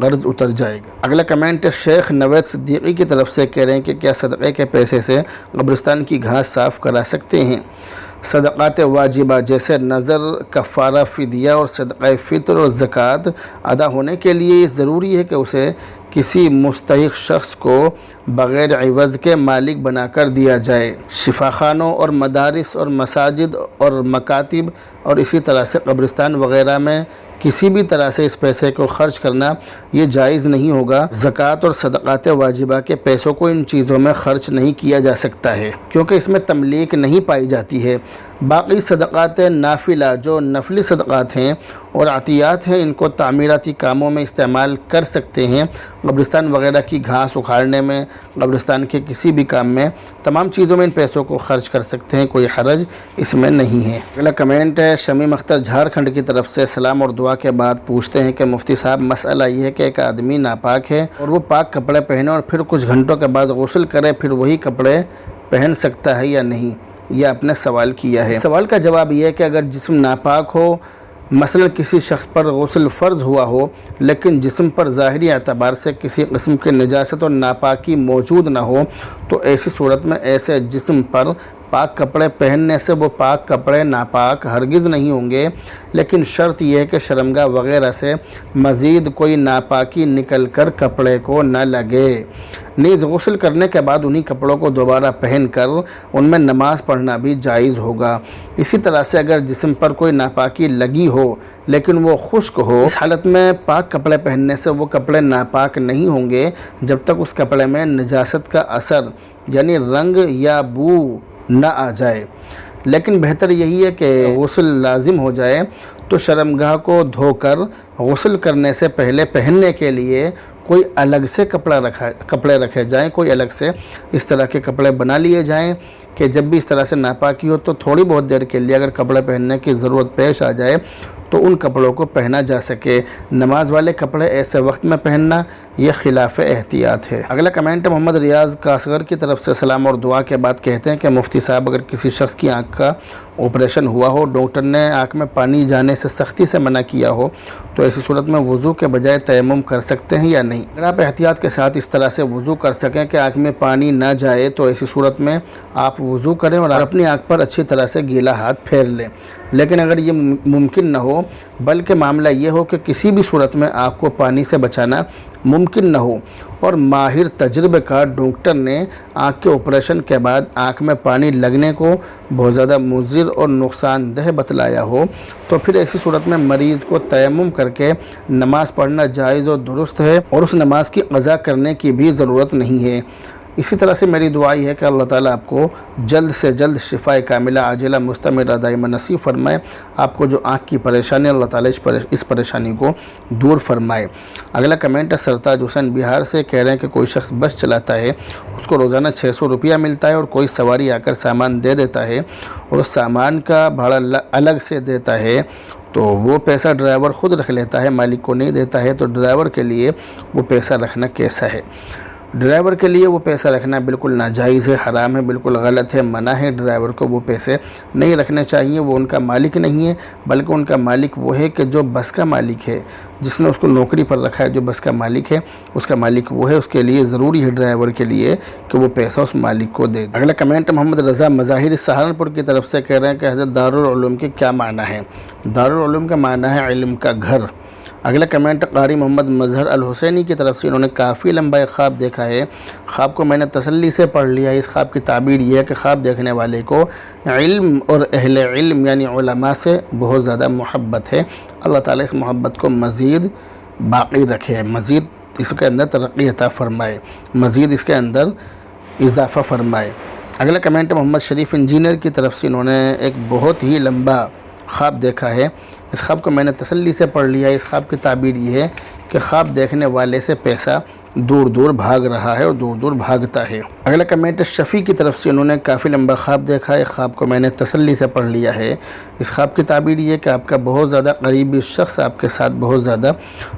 قرض اتر جائے گا۔ اگلا کمنٹ ہے شیخ نوید صدیقی کی طرف سے، کہہ رہے ہیں کہ کیا صدقے کے پیسے سے قبرستان کی گھاس صاف کرا سکتے ہیں؟ صدقات واجبہ جیسے نظر، کفارہ، فدیہ اور صدقہ فطر اور زکوٰۃ ادا ہونے کے لیے ضروری ہے کہ اسے کسی مستحق شخص کو بغیر عوض کے مالک بنا کر دیا جائے۔ شفاخانوں اور مدارس اور مساجد اور مکاتب اور اسی طرح سے قبرستان وغیرہ میں کسی بھی طرح سے اس پیسے کو خرچ کرنا یہ جائز نہیں ہوگا۔ زکوٰۃ اور صدقات واجبہ کے پیسوں کو ان چیزوں میں خرچ نہیں کیا جا سکتا ہے کیونکہ اس میں تملیک نہیں پائی جاتی ہے۔ باقی صدقات نافلہ جو نفلی صدقات ہیں اور عطیات ہیں، ان کو تعمیراتی کاموں میں استعمال کر سکتے ہیں، قبرستان وغیرہ کی گھاس اکھاڑنے میں، قبرستان کے کسی بھی کام میں، تمام چیزوں میں ان پیسوں کو خرچ کر سکتے ہیں، کوئی حرج اس میں نہیں ہے۔ اگلا کمنٹ ہے شمیم اختر جھارکھنڈ کی طرف سے، سلام اور دعا کے بعد پوچھتے ہیں کہ مفتی صاحب مسئلہ یہ ہے کہ ایک آدمی ناپاک ہے اور وہ پاک کپڑے پہنے اور پھر کچھ گھنٹوں کے بعد غسل کرے، پھر وہی کپڑے پہن سکتا ہے یا نہیں؟ یہ آپ نے سوال کیا ہے۔ سوال کا جواب یہ ہے کہ اگر جسم ناپاک ہو، مثلا کسی شخص پر غسل فرض ہوا ہو لیکن جسم پر ظاہری اعتبار سے کسی قسم کی نجاست اور ناپاکی موجود نہ ہو، تو ایسی صورت میں ایسے جسم پر پاک کپڑے پہننے سے وہ پاک کپڑے ناپاک ہرگز نہیں ہوں گے، لیکن شرط یہ ہے کہ شرمگاہ وغیرہ سے مزید کوئی ناپاکی نکل کر کپڑے کو نہ لگے۔ نیز غسل کرنے کے بعد انہی کپڑوں کو دوبارہ پہن کر ان میں نماز پڑھنا بھی جائز ہوگا۔ اسی طرح سے اگر جسم پر کوئی ناپاکی لگی ہو لیکن وہ خشک ہو، اس حالت میں پاک کپڑے پہننے سے وہ کپڑے ناپاک نہیں ہوں گے جب تک اس کپڑے میں نجاست کا اثر یعنی رنگ یا بو نہ آ جائے۔ لیکن بہتر یہی ہے کہ غسل لازم ہو جائے تو شرمگاہ کو دھو کر غسل کرنے سے پہلے پہننے کے لیے کوئی الگ سے کپڑے رکھے جائیں، کوئی الگ سے اس طرح کے کپڑے بنا لیے جائیں کہ جب بھی اس طرح سے ناپاکی ہو تو تھوڑی بہت دیر کے لیے اگر کپڑے پہننے کی ضرورت پیش آ جائے تو ان کپڑوں کو پہنا جا سکے۔ نماز والے کپڑے ایسے وقت میں پہننا یہ خلاف احتیاط ہے۔ اگلا کمنٹ محمد ریاض کاسغر کی طرف سے، سلام اور دعا کے بعد کہتے ہیں کہ مفتی صاحب اگر کسی شخص کی آنکھ کا آپریشن ہوا ہو، ڈاکٹر نے آنکھ میں پانی جانے سے سختی سے منع کیا ہو، تو ایسی صورت میں وضو کے بجائے تیمم کر سکتے ہیں یا نہیں؟ اگر آپ احتیاط کے ساتھ اس طرح سے وضو کر سکیں کہ آنکھ میں پانی نہ جائے تو ایسی صورت میں آپ وضو کریں اور اپنی آنکھ پر اچھی طرح سے گیلا ہاتھ پھیر لیں۔ لیکن اگر یہ ممکن نہ ہو بلکہ معاملہ یہ ہو کہ کسی بھی صورت میں آنکھ کو پانی سے بچانا ممکن نہ ہو اور ماہر تجربہ کار ڈاکٹر نے آنکھ کے آپریشن کے بعد آنکھ میں پانی لگنے کو بہت زیادہ مضر اور نقصان دہ بتلایا ہو، تو پھر ایسی صورت میں مریض کو تیمم کر کے نماز پڑھنا جائز اور درست ہے اور اس نماز کی قضا کرنے کی بھی ضرورت نہیں ہے۔ اسی طرح سے میری دعا یہ ہے کہ اللہ تعالیٰ آپ کو جلد سے جلد شفاء کاملہ عاجلہ مستمرہ دائمہ نصیب فرمائے۔ آپ کو جو آنکھ کی پریشانی اللہ تعالیٰ اس پریشانی کو دور فرمائے۔ اگلا کمنٹ ہے سرتاج حسین بہار سے، کہہ رہے ہیں کہ کوئی شخص بس چلاتا ہے، اس کو روزانہ 600 روپیہ ملتا ہے اور کوئی سواری آ کر سامان دے دیتا ہے اور اس سامان کا بھاڑا الگ سے دیتا ہے، تو وہ پیسہ ڈرائیور خود رکھ لیتا ہے، مالک کو نہیں دیتا ہے، تو ڈرائیور کے لیے وہ پیسہ رکھنا کیسا ہے؟ ڈرائیور کے لیے وہ پیسہ رکھنا بالکل ناجائز ہے، حرام ہے، بالکل غلط ہے، منع ہے۔ ڈرائیور کو وہ پیسے نہیں رکھنے چاہیے، وہ ان کا مالک نہیں ہے بلکہ ان کا مالک وہ ہے کہ جو بس کا مالک ہے، جس نے اس کو نوکری پر رکھا ہے، جو بس کا مالک ہے اس کا مالک وہ ہے، اس کے لیے ضروری ہے ڈرائیور کے لیے کہ وہ پیسہ اس مالک کو دے۔ اگلا کمنٹ محمد رضا مظاہر سہارنپور کی طرف سے، کہہ رہے ہیں کہ حضرت دارالعلوم کے کیا معنی ہے؟ دارالعلوم کا معنی ہے علم کا گھر۔ اگلا کمنٹ قاری محمد مظہر الحسینی کی طرف سے، انہوں نے کافی لمبا ایک خواب دیکھا ہے، خواب کو میں نے تسلی سے پڑھ لیا ہے۔ اس خواب کی تعبیر یہ ہے کہ خواب دیکھنے والے کو علم اور اہل علم یعنی علماء سے بہت زیادہ محبت ہے۔ اللہ تعالیٰ اس محبت کو مزید باقی رکھے، مزید اس کے اندر ترقی عطا فرمائے، مزید اس کے اندر اضافہ فرمائے۔ اگلا کمنٹ محمد شریف انجینئر کی طرف سے، انہوں نے ایک بہت ہی لمبا خواب دیکھا ہے، اس خواب کو میں نے تسلی سے پڑھ لیا ہے۔ اس خواب کی تعبیر یہ ہے کہ خواب دیکھنے والے سے پیسہ دور دور بھاگ رہا ہے اور دور دور بھاگتا ہے۔ اگلا کمنٹ شفیع کی طرف سے، انہوں نے کافی لمبا خواب دیکھا ہے، خواب کو میں نے تسلی سے پڑھ لیا ہے۔ اس خواب کی تعبیر یہ ہے کہ آپ کا بہت زیادہ قریبی شخص آپ کے ساتھ بہت زیادہ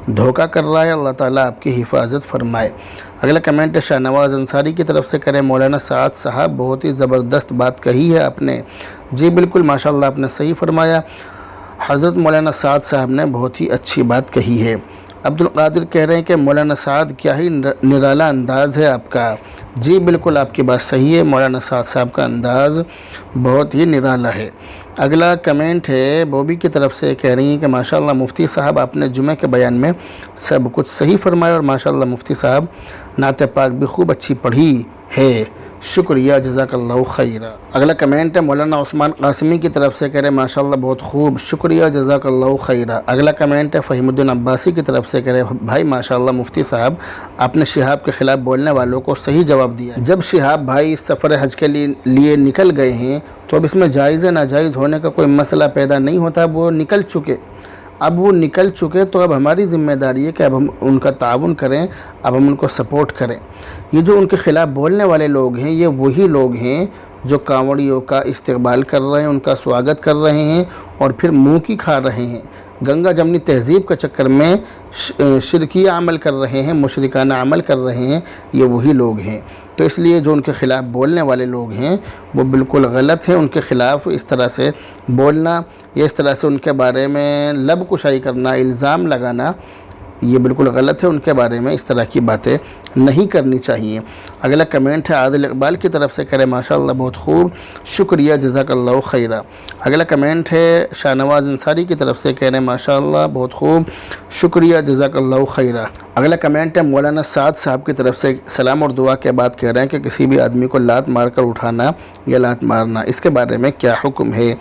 دھوکہ کر رہا ہے، اللہ تعالیٰ آپ کی حفاظت فرمائے۔ اگلا کمنٹ شاہ نواز انصاری کی طرف سے، کریں مولانا سعد صاحب بہت ہی زبردست بات کہی ہے آپ نے۔ جی بالکل ماشاء اللہ آپ نے صحیح فرمایا، حضرت مولانا سعد صاحب نے بہت ہی اچھی بات کہی ہے۔ عبدالقادر کہہ رہے ہیں کہ مولانا سعد کیا ہی نرالا انداز ہے آپ کا۔ جی بالکل آپ کی بات صحیح ہے، مولانا سعد صاحب کا انداز بہت ہی نرالا ہے۔ اگلا کمنٹ ہے بوبی کی طرف سے، کہہ رہی ہیں کہ ماشاءاللہ مفتی صاحب آپ نے جمعہ کے بیان میں سب کچھ صحیح فرمایا، اور ماشاءاللہ مفتی صاحب نعت پاک بھی خوب اچھی پڑھی ہے، شکریہ جزاک اللہ خیرہ۔ اگلا کمنٹ ہے مولانا عثمان قاسمی کی طرف سے، کہہ رہے ہیں ماشاءاللہ بہت خوب، شکریہ جزاک اللہ خیرہ۔ اگلا کمنٹ ہے فہیم الدین عباسی کی طرف سے، کہہ رہے ہیں بھائی ماشاءاللہ مفتی صاحب آپ نے شہاب کے خلاف بولنے والوں کو صحیح جواب دیا۔ جب شہاب بھائی سفر حج کے لیے نکل گئے ہیں تو اب اس میں جائز ناجائز ہونے کا کوئی مسئلہ پیدا نہیں ہوتا، وہ نکل چکے تو اب ہماری ذمہ داری ہے کہ اب ہم ان کا تعاون کریں، اب ہم ان کو سپورٹ کریں۔ یہ جو ان کے خلاف بولنے والے لوگ ہیں یہ وہی لوگ ہیں جو کانوڑیوں کا استقبال کر رہے ہیں، ان کا سواگت کر رہے ہیں اور پھر منہ کی کھا رہے ہیں، گنگا جمنی تہذیب کے چکر میں شرکیہ عمل کر رہے ہیں، مشرکانہ عمل کر رہے ہیں، یہ وہی لوگ ہیں۔ تو اس لیے جو ان کے خلاف بولنے والے لوگ ہیں وہ بالکل غلط ہیں، ان کے خلاف اس طرح سے بولنا یا اس طرح سے ان کے بارے میں لب کشائی کرنا، الزام لگانا، یہ بالکل غلط ہے، ان کے بارے میں اس طرح کی باتیں نہیں کرنی چاہیے۔ اگلا کمنٹ ہے عادل اقبال کی طرف سے، کہہ رہے ماشاءاللہ بہت خوب، شکریہ جزاک اللہ خیرہ۔ اگلا کمنٹ ہے شاہ نواز انصاری کی طرف سے، کہہ رہے ماشاءاللہ بہت خوب، شکریہ جزاک اللہ خیرہ۔ اگلا کمنٹ ہے مولانا سعد صاحب کی طرف سے، سلام اور دعا کے بعد کہہ رہے ہیں کہ کسی بھی آدمی کو لات مار کر اٹھانا یا لات مارنا، اس کے بارے میں کیا حکم ہے؟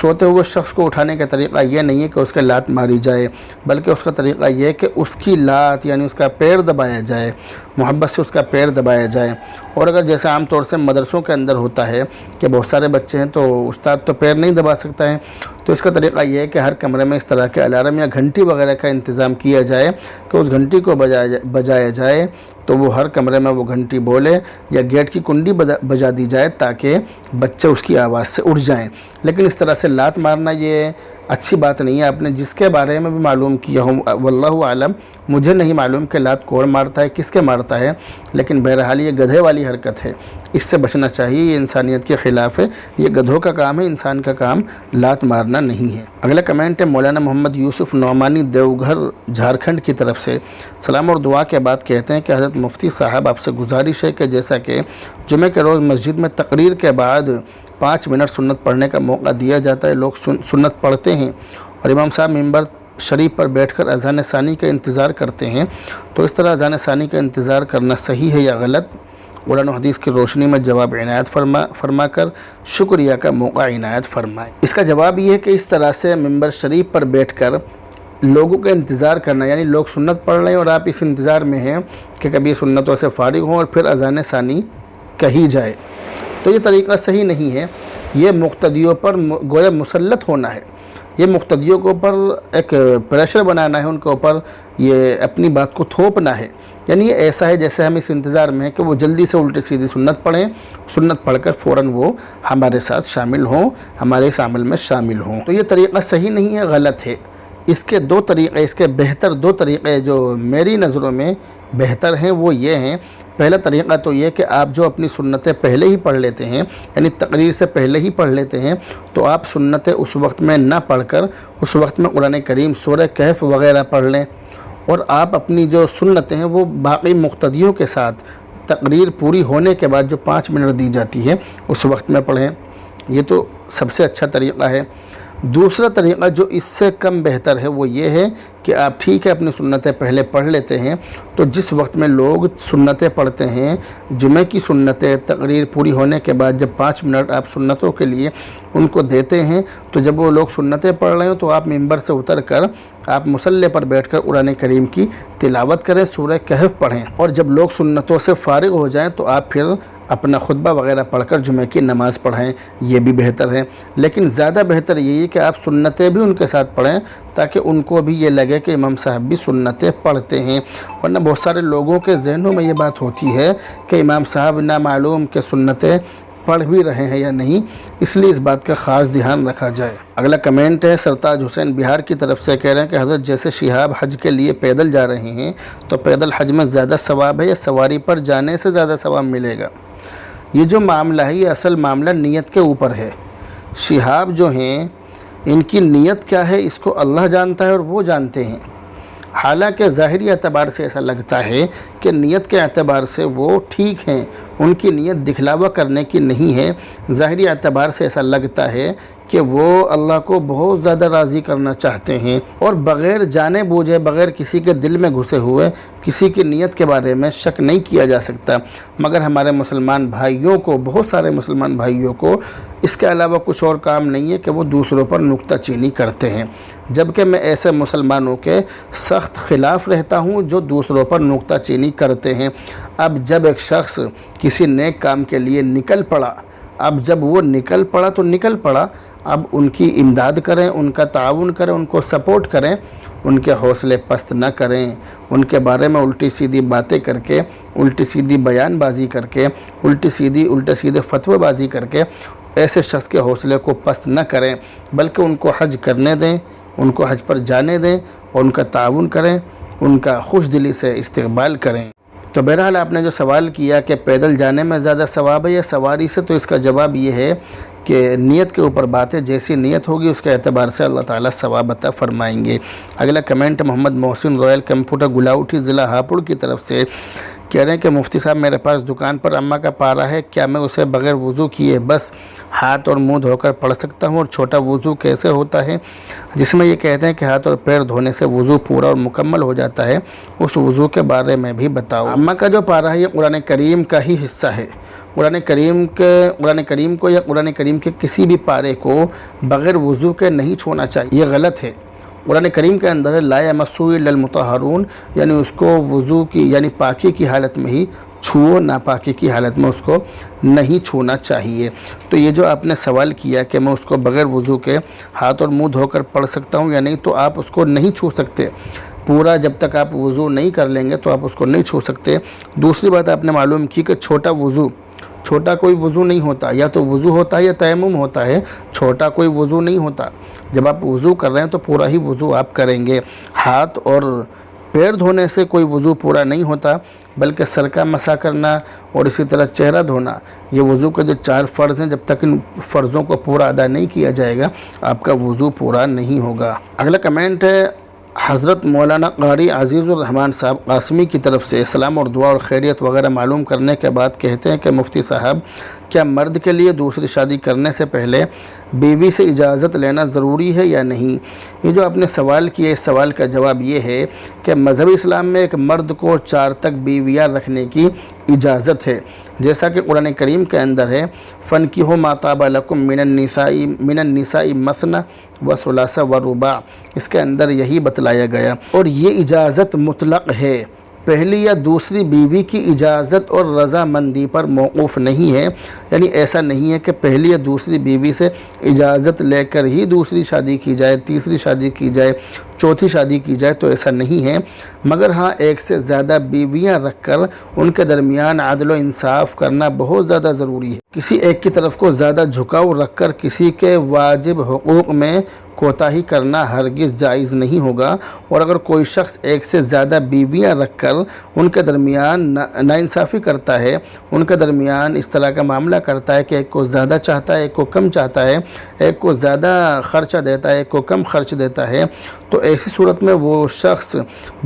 سوتے ہوئے شخص کو اٹھانے کا طریقہ یہ نہیں ہے کہ اس کے لات ماری جائے، بلکہ اس کا طریقہ یہ ہے کہ اس کی لات یعنی اس کا پیر دبایا جائے، محبت سے اس کا پیر دبایا جائے۔ اور اگر جیسے عام طور سے مدرسوں کے اندر ہوتا ہے کہ بہت سارے بچے ہیں تو استاد تو پیر نہیں دبا سکتا ہے، تو اس کا طریقہ یہ ہے کہ ہر کمرے میں اس طرح کے الارم یا گھنٹی وغیرہ کا انتظام کیا جائے کہ اس گھنٹی کو بجایا جائے تو وہ ہر کمرے میں وہ گھنٹی بولے، یا گیٹ کی کنڈی بجا دی جائے تاکہ بچے اس کی آواز سے اٹھ جائیں۔ لیکن اس طرح سے لات مارنا یہ اچھی بات نہیں ہے۔ آپ نے جس کے بارے میں بھی معلوم کیا ہو، واللہ عالم، مجھے نہیں معلوم کہ لات کون مارتا ہے، کس کے مارتا ہے، لیکن بہرحال یہ گدھے والی حرکت ہے، اس سے بچنا چاہیے، یہ انسانیت کے خلاف ہے، یہ گدھوں کا کام ہے، انسان کا کام لات مارنا نہیں ہے۔ اگلا کمنٹ ہے مولانا محمد یوسف نعمانی دیوگھر جھارکھنڈ کی طرف سے، سلام اور دعا کے بعد کہتے ہیں کہ حضرت مفتی صاحب آپ سے گزارش ہے کہ جیسا کہ جمعہ کے روز مسجد میں تقریر کے بعد 5 منٹ سنت پڑھنے کا موقع دیا جاتا ہے، لوگ سنت پڑھتے ہیں اور امام صاحب ممبر شریف پر بیٹھ کر اذان ثانی کا انتظار کرتے ہیں، تو اس طرح اذان ثانی کا انتظار کرنا صحیح ہے یا غلط؟ قرآن و حدیث کی روشنی میں جواب عنایت فرما کر شکریہ کا موقع عنایت فرمائیں۔ اس کا جواب یہ ہے کہ اس طرح سے ممبر شریف پر بیٹھ کر لوگوں کا انتظار کرنا، یعنی لوگ سنت پڑھ رہے ہیں اور آپ اس انتظار میں ہیں کہ کبھی سنتوں سے فارغ ہوں اور پھر اذان ثانی کہی جائے، تو یہ طریقہ صحیح نہیں ہے۔ یہ مقتدیوں پر گویا مسلط ہونا ہے، یہ مقتدیوں کے اوپر ایک پریشر بنانا ہے، ان کے اوپر یہ اپنی بات کو تھوپنا ہے، یعنی یہ ایسا ہے جیسے ہم اس انتظار میں ہیں کہ وہ جلدی سے الٹی سیدھی سنت پڑھیں، سنت پڑھ کر فوراً وہ ہمارے ساتھ شامل ہوں، ہمارے اس عمل میں شامل ہوں، تو یہ طریقہ صحیح نہیں ہے، غلط ہے۔ اس کے 2 طریقے، اس کے بہتر 2 طریقے جو میری نظروں میں بہتر ہیں وہ یہ ہیں۔ پہلا طریقہ تو یہ کہ آپ جو اپنی سنتیں پہلے ہی پڑھ لیتے ہیں، یعنی تقریر سے پہلے ہی پڑھ لیتے ہیں، تو آپ سنتیں اس وقت میں نہ پڑھ کر اس وقت میں قرآن کریم، سورہ کہف وغیرہ پڑھ لیں، اور آپ اپنی جو سنتیں ہیں وہ باقی مقتدیوں کے ساتھ تقریر پوری ہونے کے بعد جو 5 منٹ دی جاتی ہے اس وقت میں پڑھیں، یہ تو سب سے اچھا طریقہ ہے۔ دوسرا طریقہ جو اس سے کم بہتر ہے وہ یہ ہے کہ آپ ٹھیک ہے اپنی سنتیں پہلے پڑھ لیتے ہیں، تو جس وقت میں لوگ سنتیں پڑھتے ہیں، جمعہ کی سنتیں تقریر پوری ہونے کے بعد جب 5 منٹ آپ سنتوں کے لیے ان کو دیتے ہیں، تو جب وہ لوگ سنتیں پڑھ رہے ہوں تو آپ ممبر سے اتر کر آپ مصلی پر بیٹھ کر قرآن کریم کی تلاوت کریں، سورہ کہف پڑھیں، اور جب لوگ سنتوں سے فارغ ہو جائیں تو آپ پھر اپنا خطبہ وغیرہ پڑھ کر جمعہ کی نماز پڑھیں، یہ بھی بہتر ہے۔ لیکن زیادہ بہتر یہی ہے کہ آپ سنتیں بھی ان کے ساتھ پڑھیں تاکہ ان کو بھی یہ لگے کہ امام صاحب بھی سنتیں پڑھتے ہیں، ورنہ بہت سارے لوگوں کے ذہنوں میں یہ بات ہوتی ہے کہ امام صاحب نہ معلوم کہ سنتیں پڑھ بھی رہے ہیں یا نہیں، اس لیے اس بات کا خاص دھیان رکھا جائے۔ اگلا کمنٹ ہے سرتاج حسین بہار کی طرف سے، کہہ رہے ہیں کہ حضرت جیسے شہاب حج کے لیے پیدل جا رہے ہیں تو پیدل حج میں زیادہ ثواب ہے یا سواری پر جانے سے زیادہ ثواب ملے گا؟ یہ جو معاملہ ہے یہ اصل معاملہ نیت کے اوپر ہے۔ شہاب جو ہیں ان کی نیت کیا ہے اس کو اللہ جانتا ہے اور وہ جانتے ہیں۔ حالانکہ ظاہری اعتبار سے ایسا لگتا ہے کہ نیت کے اعتبار سے وہ ٹھیک ہیں، ان کی نیت دکھلاوا کرنے کی نہیں ہے، ظاہری اعتبار سے ایسا لگتا ہے کہ وہ اللہ کو بہت زیادہ راضی کرنا چاہتے ہیں، اور بغیر جانے بوجھے، بغیر کسی کے دل میں گھسے ہوئے کسی کی نیت کے بارے میں شک نہیں کیا جا سکتا۔ مگر ہمارے مسلمان بھائیوں کو، بہت سارے مسلمان بھائیوں کو اس کے علاوہ کچھ اور کام نہیں ہے کہ وہ دوسروں پر نکتہ چینی کرتے ہیں، جبکہ میں ایسے مسلمانوں کے سخت خلاف رہتا ہوں جو دوسروں پر نکتہ چینی کرتے ہیں۔ اب جب ایک شخص کسی نیک کام کے لیے نکل پڑا، اب جب وہ نکل پڑا تو نکل پڑا، اب ان کی امداد کریں، ان کا تعاون کریں، ان کو سپورٹ کریں، ان کے حوصلے پست نہ کریں، ان کے بارے میں الٹی سیدھی باتیں کر کے، الٹی سیدھی بیان بازی کر کے، الٹے سیدھے فتوی بازی کر کے ایسے شخص کے حوصلے کو پست نہ کریں، بلکہ ان کو حج کرنے دیں، ان کو حج پر جانے دیں اور ان کا تعاون کریں، ان کا خوش دلی سے استقبال کریں۔ تو بہرحال آپ نے جو سوال کیا کہ پیدل جانے میں زیادہ ثواب ہے یا سواری سے، تو اس کا جواب یہ ہے کہ نیت کے اوپر بات ہے، جیسی نیت ہوگی اس کے اعتبار سے اللہ تعالیٰ ثواب عطا فرمائیں گے۔ اگلا comment Muhammad Mohsin royal computer گلاؤٹھی ضلع ہاپوڑ کی طرف سے کہہ رہے ہیں کہ مفتی صاحب میرے پاس دکان پر اماں کا پارا ہے، کیا میں اسے بغیر وضو کیے بس ہاتھ اور منہ دھو کر پڑھ سکتا ہوں؟ اور چھوٹا وضو کیسے ہوتا ہے جس میں یہ کہتے ہیں کہ ہاتھ اور پیر دھونے سے وضو پورا اور مکمل ہو جاتا ہے، اس وضو کے بارے میں بھی بتاؤ۔ اماں کا جو پارا ہے یہ قرآن کریم کا ہی حصہ ہے، قرآن کریم کو یا قرآن کریم کے کسی بھی پارے کو بغیر وضو کے نہیں چھونا چاہیے، یہ غلط ہے۔ قرآن کریم کے اندر لا یمسہ الا المطہرون، یعنی اس کو وضو کی یعنی پاکی کی حالت میں ہی چھوؤ، ناپاکی کی حالت میں اس کو نہیں چھونا چاہیے۔ تو یہ جو آپ نے سوال کیا کہ میں اس کو بغیر وضو کے ہاتھ اور منہ دھو کر پڑھ سکتا ہوں یا نہیں، تو آپ اس کو نہیں چھو سکتے پورا، جب تک آپ وضو نہیں کر لیں گے تو آپ اس کو نہیں چھو سکتے۔ دوسری بات آپ نے معلوم کی کہ چھوٹا کوئی وضو نہیں ہوتا، یا تو وضو ہوتا ہے یا تیمم ہوتا ہے، چھوٹا کوئی وضو نہیں ہوتا۔ جب آپ وضو کر رہے ہیں تو پورا ہی وضو آپ کریں گے۔ ہاتھ اور پیر دھونے سے کوئی وضو پورا نہیں ہوتا، بلکہ سر کا مسح کرنا اور اسی طرح چہرہ دھونا، یہ وضو کے جو 4 فرض ہیں، جب تک ان فرضوں کو پورا ادا نہیں کیا جائے گا آپ کا وضو پورا نہیں ہوگا۔ اگلا کمنٹ ہے حضرت مولانا قاری عزیز الرحمن صاحب قاسمی کی طرف سے، سلام اور دعا اور خیریت وغیرہ معلوم کرنے کے بعد کہتے ہیں کہ مفتی صاحب کیا مرد کے لیے دوسری شادی کرنے سے پہلے بیوی سے اجازت لینا ضروری ہے یا نہیں؟ یہ جو آپ نے سوال کیا، اس سوال کا جواب یہ ہے کہ مذہب اسلام میں ایک مرد کو 4 تک بیویاں رکھنے کی اجازت ہے، جیسا کہ قرآن کریم کے اندر ہے فَانْكِحُوا مَا طَابَ لَكُم مِّنَ النِّسَاءِ مَثْنَىٰ وَثُلَاثَ وَرُبَاع، اس کے اندر یہی بتلایا گیا، اور یہ اجازت مطلق ہے، پہلی یا دوسری بیوی کی اجازت اور رضامندی پر موقوف نہیں ہے، یعنی ایسا نہیں ہے کہ پہلی یا دوسری بیوی سے اجازت لے کر ہی دوسری شادی کی جائے، تیسری شادی کی جائے، چوتھی شادی کی جائے، تو ایسا نہیں ہے، مگر ہاں ایک سے زیادہ بیویاں رکھ کر ان کے درمیان عدل و انصاف کرنا بہت زیادہ ضروری ہے۔ کسی ایک کی طرف کو زیادہ جھکاؤ رکھ کر کسی کے واجب حقوق میں کوتاہی کرنا ہرگز جائز نہیں ہوگا، اور اگر کوئی شخص ایک سے زیادہ بیویاں رکھ کر ان کے درمیان ناانصافی کرتا ہے، ان کے درمیان اس طرح کا معاملہ کرتا ہے کہ ایک کو زیادہ چاہتا ہے، ایک کو کم چاہتا ہے، ایک کو زیادہ خرچہ دیتا ہے، ایک کو کم خرچ دیتا ہے، تو ایسی صورت میں وہ شخص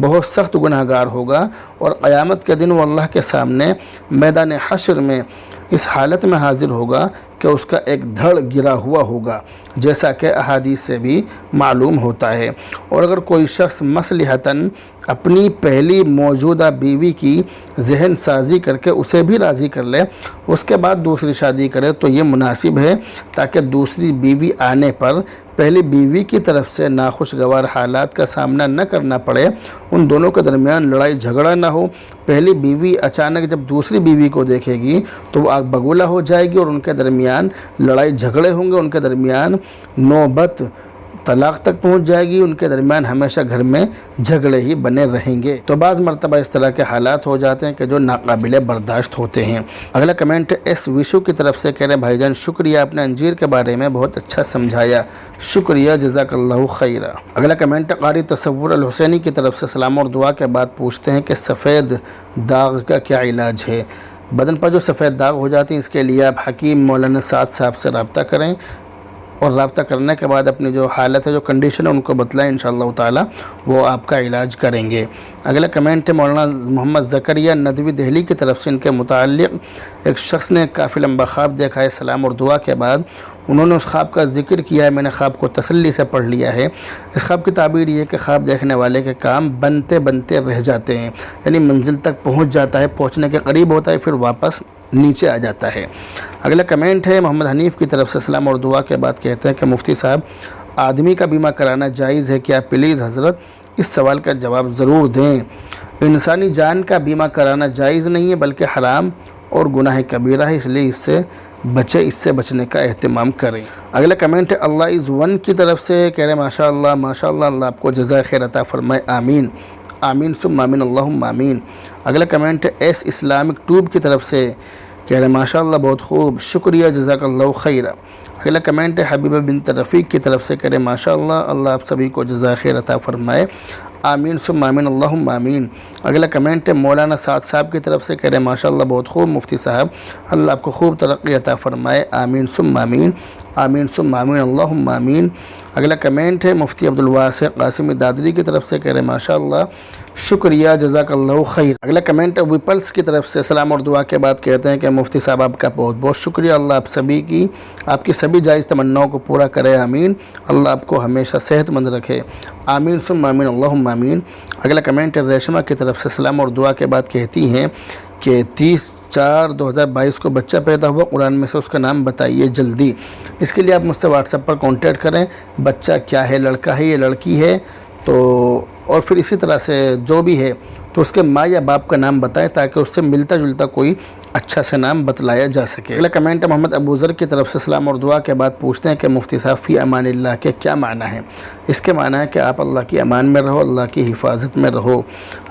بہت سخت گناہ گار ہوگا، اور قیامت کے دن وہ اللہ کے سامنے میدان حشر میں اس حالت میں حاضر ہوگا کہ اس کا ایک دھڑ گرا ہوا ہوگا، جیسا کہ احادیث سے بھی معلوم ہوتا ہے۔ اور اگر کوئی شخص مصلحتاً اپنی پہلی موجودہ بیوی کی ذہن سازی کر کے اسے بھی راضی کر لے، اس کے بعد دوسری شادی کرے، تو یہ مناسب ہے تاکہ دوسری بیوی آنے پر پہلی بیوی کی طرف سے ناخوشگوار حالات کا سامنا نہ کرنا پڑے، ان دونوں کے درمیان لڑائی جھگڑا نہ ہو۔ پہلی بیوی اچانک جب دوسری بیوی کو دیکھے گی تو وہ آگ بگولا ہو جائے گی، اور ان کے درمیان لڑائی جھگڑے ہوں گے، ان کے درمیان نوبت طلاق تک پہنچ جائے گی، ان کے درمیان ہمیشہ گھر میں جھگڑے ہی بنے رہیں گے۔ تو بعض مرتبہ اس طرح کے حالات ہو جاتے ہیں کہ جو ناقابل برداشت ہوتے ہیں۔ اگلا کمنٹ ایس وشو کی طرف سے کہہ رہے بھائی جان شکریہ، آپ نے انجیر کے بارے میں بہت اچھا سمجھایا، شکریہ، جزاک اللہ خیرہ۔ اگلا کمنٹ قاری تصور الحسینی کی طرف سے، سلام اور دعا کے بعد پوچھتے ہیں کہ سفید داغ کا کیا علاج ہے؟ بدن پر جو سفید داغ ہو جاتے ہیں اس کے لیے آپ حکیم مولانا سعد صاحب سے رابطہ کریں، اور رابطہ کرنے کے بعد اپنی جو حالت ہے، جو کنڈیشن ہے، ان کو بتلائیں، انشاءاللہ تعالی وہ آپ کا علاج کریں گے۔ اگلا کمنٹ ہے مولانا محمد زکریا ندوی دہلی کی طرف سے۔ ان کے متعلق ایک شخص نے کافی لمبا خواب دیکھا ہے، سلام اور دعا کے بعد انہوں نے اس خواب کا ذکر کیا ہے، میں نے خواب کو تسلی سے پڑھ لیا ہے۔ اس خواب کی تعبیر یہ ہے کہ خواب دیکھنے والے کے کام بنتے بنتے رہ جاتے ہیں، یعنی منزل تک پہنچ جاتا ہے، پہنچنے کے قریب ہوتا ہے، پھر واپس نیچے آ جاتا ہے۔ اگلا کمنٹ ہے محمد حنیف کی طرف سے، سلام اور دعا کے بعد کہتے ہیں کہ مفتی صاحب آدمی کا بیمہ کرانا جائز ہے کیا؟ پلیز حضرت اس سوال کا جواب ضرور دیں۔ انسانی جان کا بیمہ کرانا جائز نہیں ہے بلکہ حرام اور گناہ کبیرہ ہے، اس لیے اس سے بچنے کا اہتمام کریں۔ اگلا کمنٹ ہے اللہ از ون کی طرف سے، کہہ رہے ہیں ماشاء اللہ اللہ آپ کو جزائے خیر عطا فرمائے، آمین آمین ثم آمین اللہم آمین۔ اگلا کمنٹ ہے ایس اسلامک ٹیوب کی طرف سے، کہہ رہے ہیں ماشاء اللہ بہت خوب، شکریہ جزاک اللہ خیر۔ اگلا کمنٹ ہے حبیبہ بنت رفیق کی طرف سے، کہہ رہے ہیں ماشاء اللہ آپ سبھی کو جزائے خیر عطا فرمائے، آمین ثم آمین اللہم آمین۔ اگلا کمنٹ ہے مولانا سعد صاحب کی طرف سے، کہہ رہے ہیں ماشاء اللہ بہت خوب مفتی صاحب، اللہ آپ کو خوب ترقی عطا فرمائے، آمین ثم آمین آمین ثم آمین اللہم آمین۔ اگلا کمنٹ ہے مفتی عبدالواسع قاسمی دادری کی طرف سے، کہہ رہے ہیں ماشاء اللہ شکریہ جزاک اللہ خیر۔ اگلا کمنٹ ہے ویپلس کی طرف سے، سلام اور دعا کے بعد کہتے ہیں کہ مفتی صاحب آپ کا بہت بہت شکریہ، اللہ آپ کی سبھی جائز تمناؤں کو پورا کرے، آمین، اللہ آپ کو ہمیشہ صحت مند رکھے، آمین ثم آمین اللہم آمین۔ اگلا کمنٹ ہے ریشمہ کی طرف سے، سلام اور دعا کے بعد کہتی ہیں کہ 30/4/2022 کو بچہ پیدا ہوا، قرآن میں سے اس کا نام بتائیے جلدی۔ اس کے لیے آپ مجھ سے واٹس ایپ پر کانٹیکٹ کریں، بچہ کیا ہے، لڑکا ہے یا لڑکی ہے، تو اور پھر اسی طرح سے جو بھی ہے تو اس کے ماں یا باپ کا نام بتائیں تاکہ اس سے ملتا جلتا کوئی اچھا سے نام بتلایا جا سکے۔ اگلا کمنٹ ہے محمد ابو ذر کی طرف سے، سلام اور دعا کے بعد پوچھتے ہیں کہ مفتی صاحب فی امان اللہ کے کیا معنی ہے؟ اس کے معنی ہے کہ آپ اللہ کی امان میں رہو، اللہ کی حفاظت میں رہو۔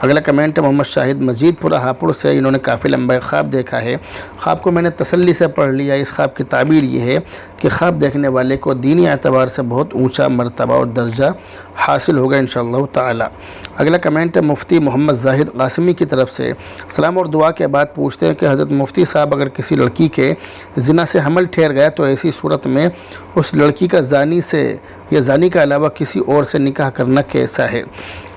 اگلا کمنٹ ہے محمد شاہد مجید پورہ ہاپوڑ سے، انہوں نے کافی لمبا خواب دیکھا ہے، خواب کو میں نے تسلی سے پڑھ لیا۔ اس خواب کی تعبیر یہ ہے کہ خواب دیکھنے والے کو دینی اعتبار سے بہت اونچا مرتبہ اور درجہ حاصل ہوگا انشاءاللہ تعالی۔ اگلا کمنٹ ہے مفتی محمد زاہد قاسمی کی طرف سے، سلام اور دعا کے بعد پوچھتے ہیں کہ حضرت مفتی صاحب اگر کسی لڑکی کے زنا سے حمل ٹھہر گیا تو ایسی صورت میں اس لڑکی کا زانی سے یا زانی کا علاوہ کسی اور سے نکاح کرنا کیسا ہے؟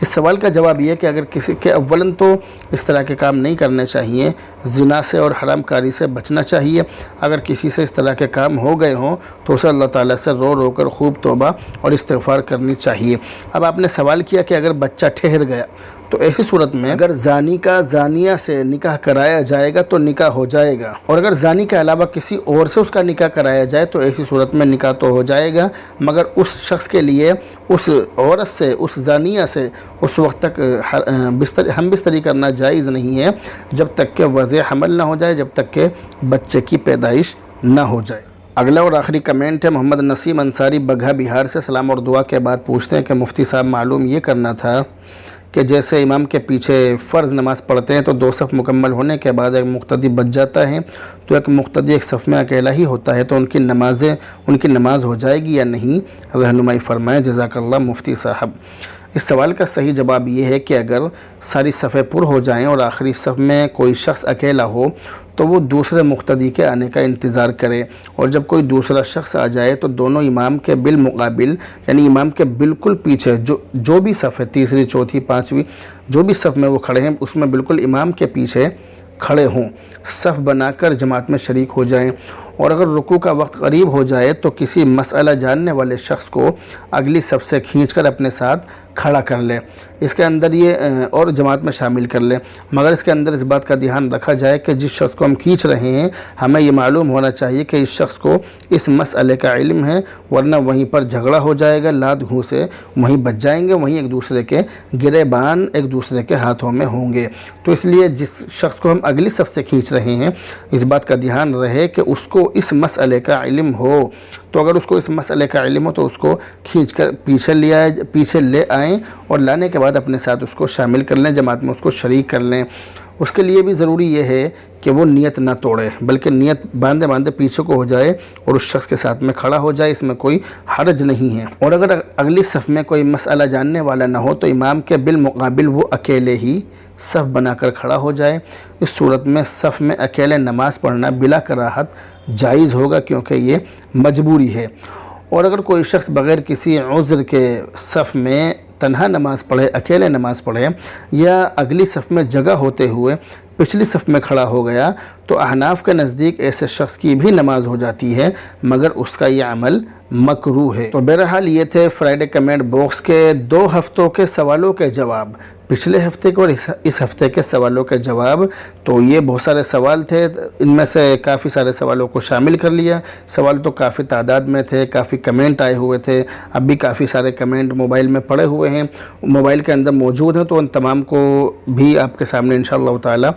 اس سوال کا جواب یہ ہے کہ اگر کسی کے اولاً تو اس طرح کے کام نہیں کرنے چاہیے، زنا سے اور حرام کاری سے بچنا چاہیے۔ اگر کسی سے اس طرح کے کام ہو گئے ہوں تو اسے اللہ تعالیٰ سے رو رو کر خوب توبہ اور استغفار کرنی چاہیے۔ اب آپ نے سوال کیا کہ اگر بچہ ٹھہر گیا تو ایسی صورت میں اگر زانی کا زانیہ سے نکاح کرایا جائے گا تو نکاح ہو جائے گا، اور اگر زانی کے علاوہ کسی اور سے اس کا نکاح کرایا جائے تو ایسی صورت میں نکاح تو ہو جائے گا، مگر اس شخص کے لیے اس عورت سے، اس زانیہ سے اس وقت تک ہم بستری کرنا جائز نہیں ہے جب تک کہ وضع حمل نہ ہو جائے، جب تک کہ بچے کی پیدائش نہ ہو جائے۔ اگلا اور آخری کمنٹ ہے محمد نسیم انصاری بگھا بہار سے، سلام اور دعا کے بعد پوچھتے ہیں کہ مفتی صاحب معلوم یہ کرنا تھا کہ جیسے امام کے پیچھے فرض نماز پڑھتے ہیں تو 2 صف مکمل ہونے کے بعد ایک مقتدی بچ جاتا ہے، تو ایک مقتدی ایک صف میں اکیلا ہی ہوتا ہے، تو ان کی نماز ہو جائے گی یا نہیں؟ رہنمائی فرمائیں جزاک اللہ مفتی صاحب۔ اس سوال کا صحیح جواب یہ ہے کہ اگر ساری صفیں پر ہو جائیں اور آخری صف میں کوئی شخص اکیلا ہو تو وہ دوسرے مقتدی کے آنے کا انتظار کرے، اور جب کوئی دوسرا شخص آ جائے تو دونوں امام کے بالمقابل، یعنی امام کے بالکل پیچھے جو بھی صف ہے، تیسری، چوتھی، پانچویں، جو بھی صف میں وہ کھڑے ہیں اس میں بالکل امام کے پیچھے کھڑے ہوں، صف بنا کر جماعت میں شریک ہو جائیں، اور اگر رکوع کا وقت قریب ہو جائے تو کسی مسئلہ جاننے والے شخص کو اگلی صف سے کھینچ کر اپنے ساتھ کھڑا کر لے، اس کے اندر اور جماعت میں شامل کر لے، مگر اس کے اندر اس بات کا دھیان رکھا جائے کہ جس شخص کو ہم کھینچ رہے ہیں ہمیں یہ معلوم ہونا چاہیے کہ اس شخص کو اس مسئلے کا علم ہے، ورنہ وہیں پر جھگڑا ہو جائے گا، لات گھوسے وہیں بچ جائیں گے، وہیں ایک دوسرے کے گریبان ایک دوسرے کے ہاتھوں میں ہوں گے۔ تو اس لیے جس شخص کو ہم اگلی صف سے کھینچ رہے ہیں اس بات کا دھیان رہے کہ اس کو اس مسئلے کا علم ہو، تو اگر اس کو اس مسئلے کا علم ہو تو اس کو کھینچ کر پیچھے لے آئیں، اور لانے کے بعد اپنے ساتھ اس کو شامل کر لیں، جماعت میں اس کو شریک کر لیں۔ اس کے لیے بھی ضروری یہ ہے کہ وہ نیت نہ توڑے، بلکہ نیت باندھے پیچھے کو ہو جائے اور اس شخص کے ساتھ میں کھڑا ہو جائے، اس میں کوئی حرج نہیں ہے۔ اور اگر اگلی صف میں کوئی مسئلہ جاننے والا نہ ہو تو امام کے بالمقابل وہ اکیلے ہی صف بنا کر کھڑا ہو جائے۔ اس صورت میں صف میں اکیلے نماز پڑھنا بلا کراہت جائز ہوگا، کیونکہ یہ مجبوری ہے، اور اگر کوئی شخص بغیر کسی عذر کے صف میں تنہا نماز پڑھے، اکیلے نماز پڑھے، یا اگلی صف میں جگہ ہوتے ہوئے پچھلی صف میں کھڑا ہو گیا تو احناف کے نزدیک ایسے شخص کی بھی نماز ہو جاتی ہے، مگر اس کا یہ عمل مکروہ ہے۔ تو بہرحال یہ تھے فرائیڈے کمنٹ باکس کے 2 ہفتوں کے سوالوں کے جواب، پچھلے ہفتے کے اور اس ہفتے کے سوالوں کے جواب۔ تو یہ بہت سارے سوال تھے، ان میں سے کافی سارے سوالوں کو شامل کر لیا۔ سوال تو کافی تعداد میں تھے، کافی کمنٹ آئے ہوئے تھے، اب بھی کافی سارے کمنٹ موبائل میں پڑے ہوئے ہیں، موبائل کے اندر موجود ہیں، تو ان تمام کو بھی آپ کے سامنے انشاءاللہ تعالی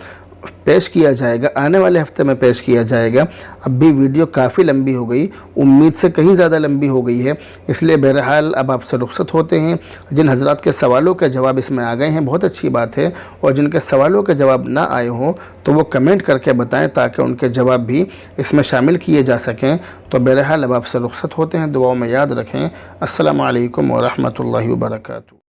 پیش کیا جائے گا، آنے والے ہفتے میں پیش کیا جائے گا۔ اب بھی ویڈیو کافی لمبی ہو گئی، امید سے کہیں زیادہ لمبی ہو گئی ہے، اس لیے بہرحال اب آپ سے رخصت ہوتے ہیں۔ جن حضرات کے سوالوں کے جواب اس میں آ گئے ہیں بہت اچھی بات ہے، اور جن کے سوالوں کے جواب نہ آئے ہوں تو وہ کمنٹ کر کے بتائیں تاکہ ان کے جواب بھی اس میں شامل کیے جا سکیں۔ تو بہرحال اب آپ سے رخصت ہوتے ہیں، دعاؤں میں یاد رکھیں۔ السلام علیکم ورحمۃ اللہ وبرکاتہ۔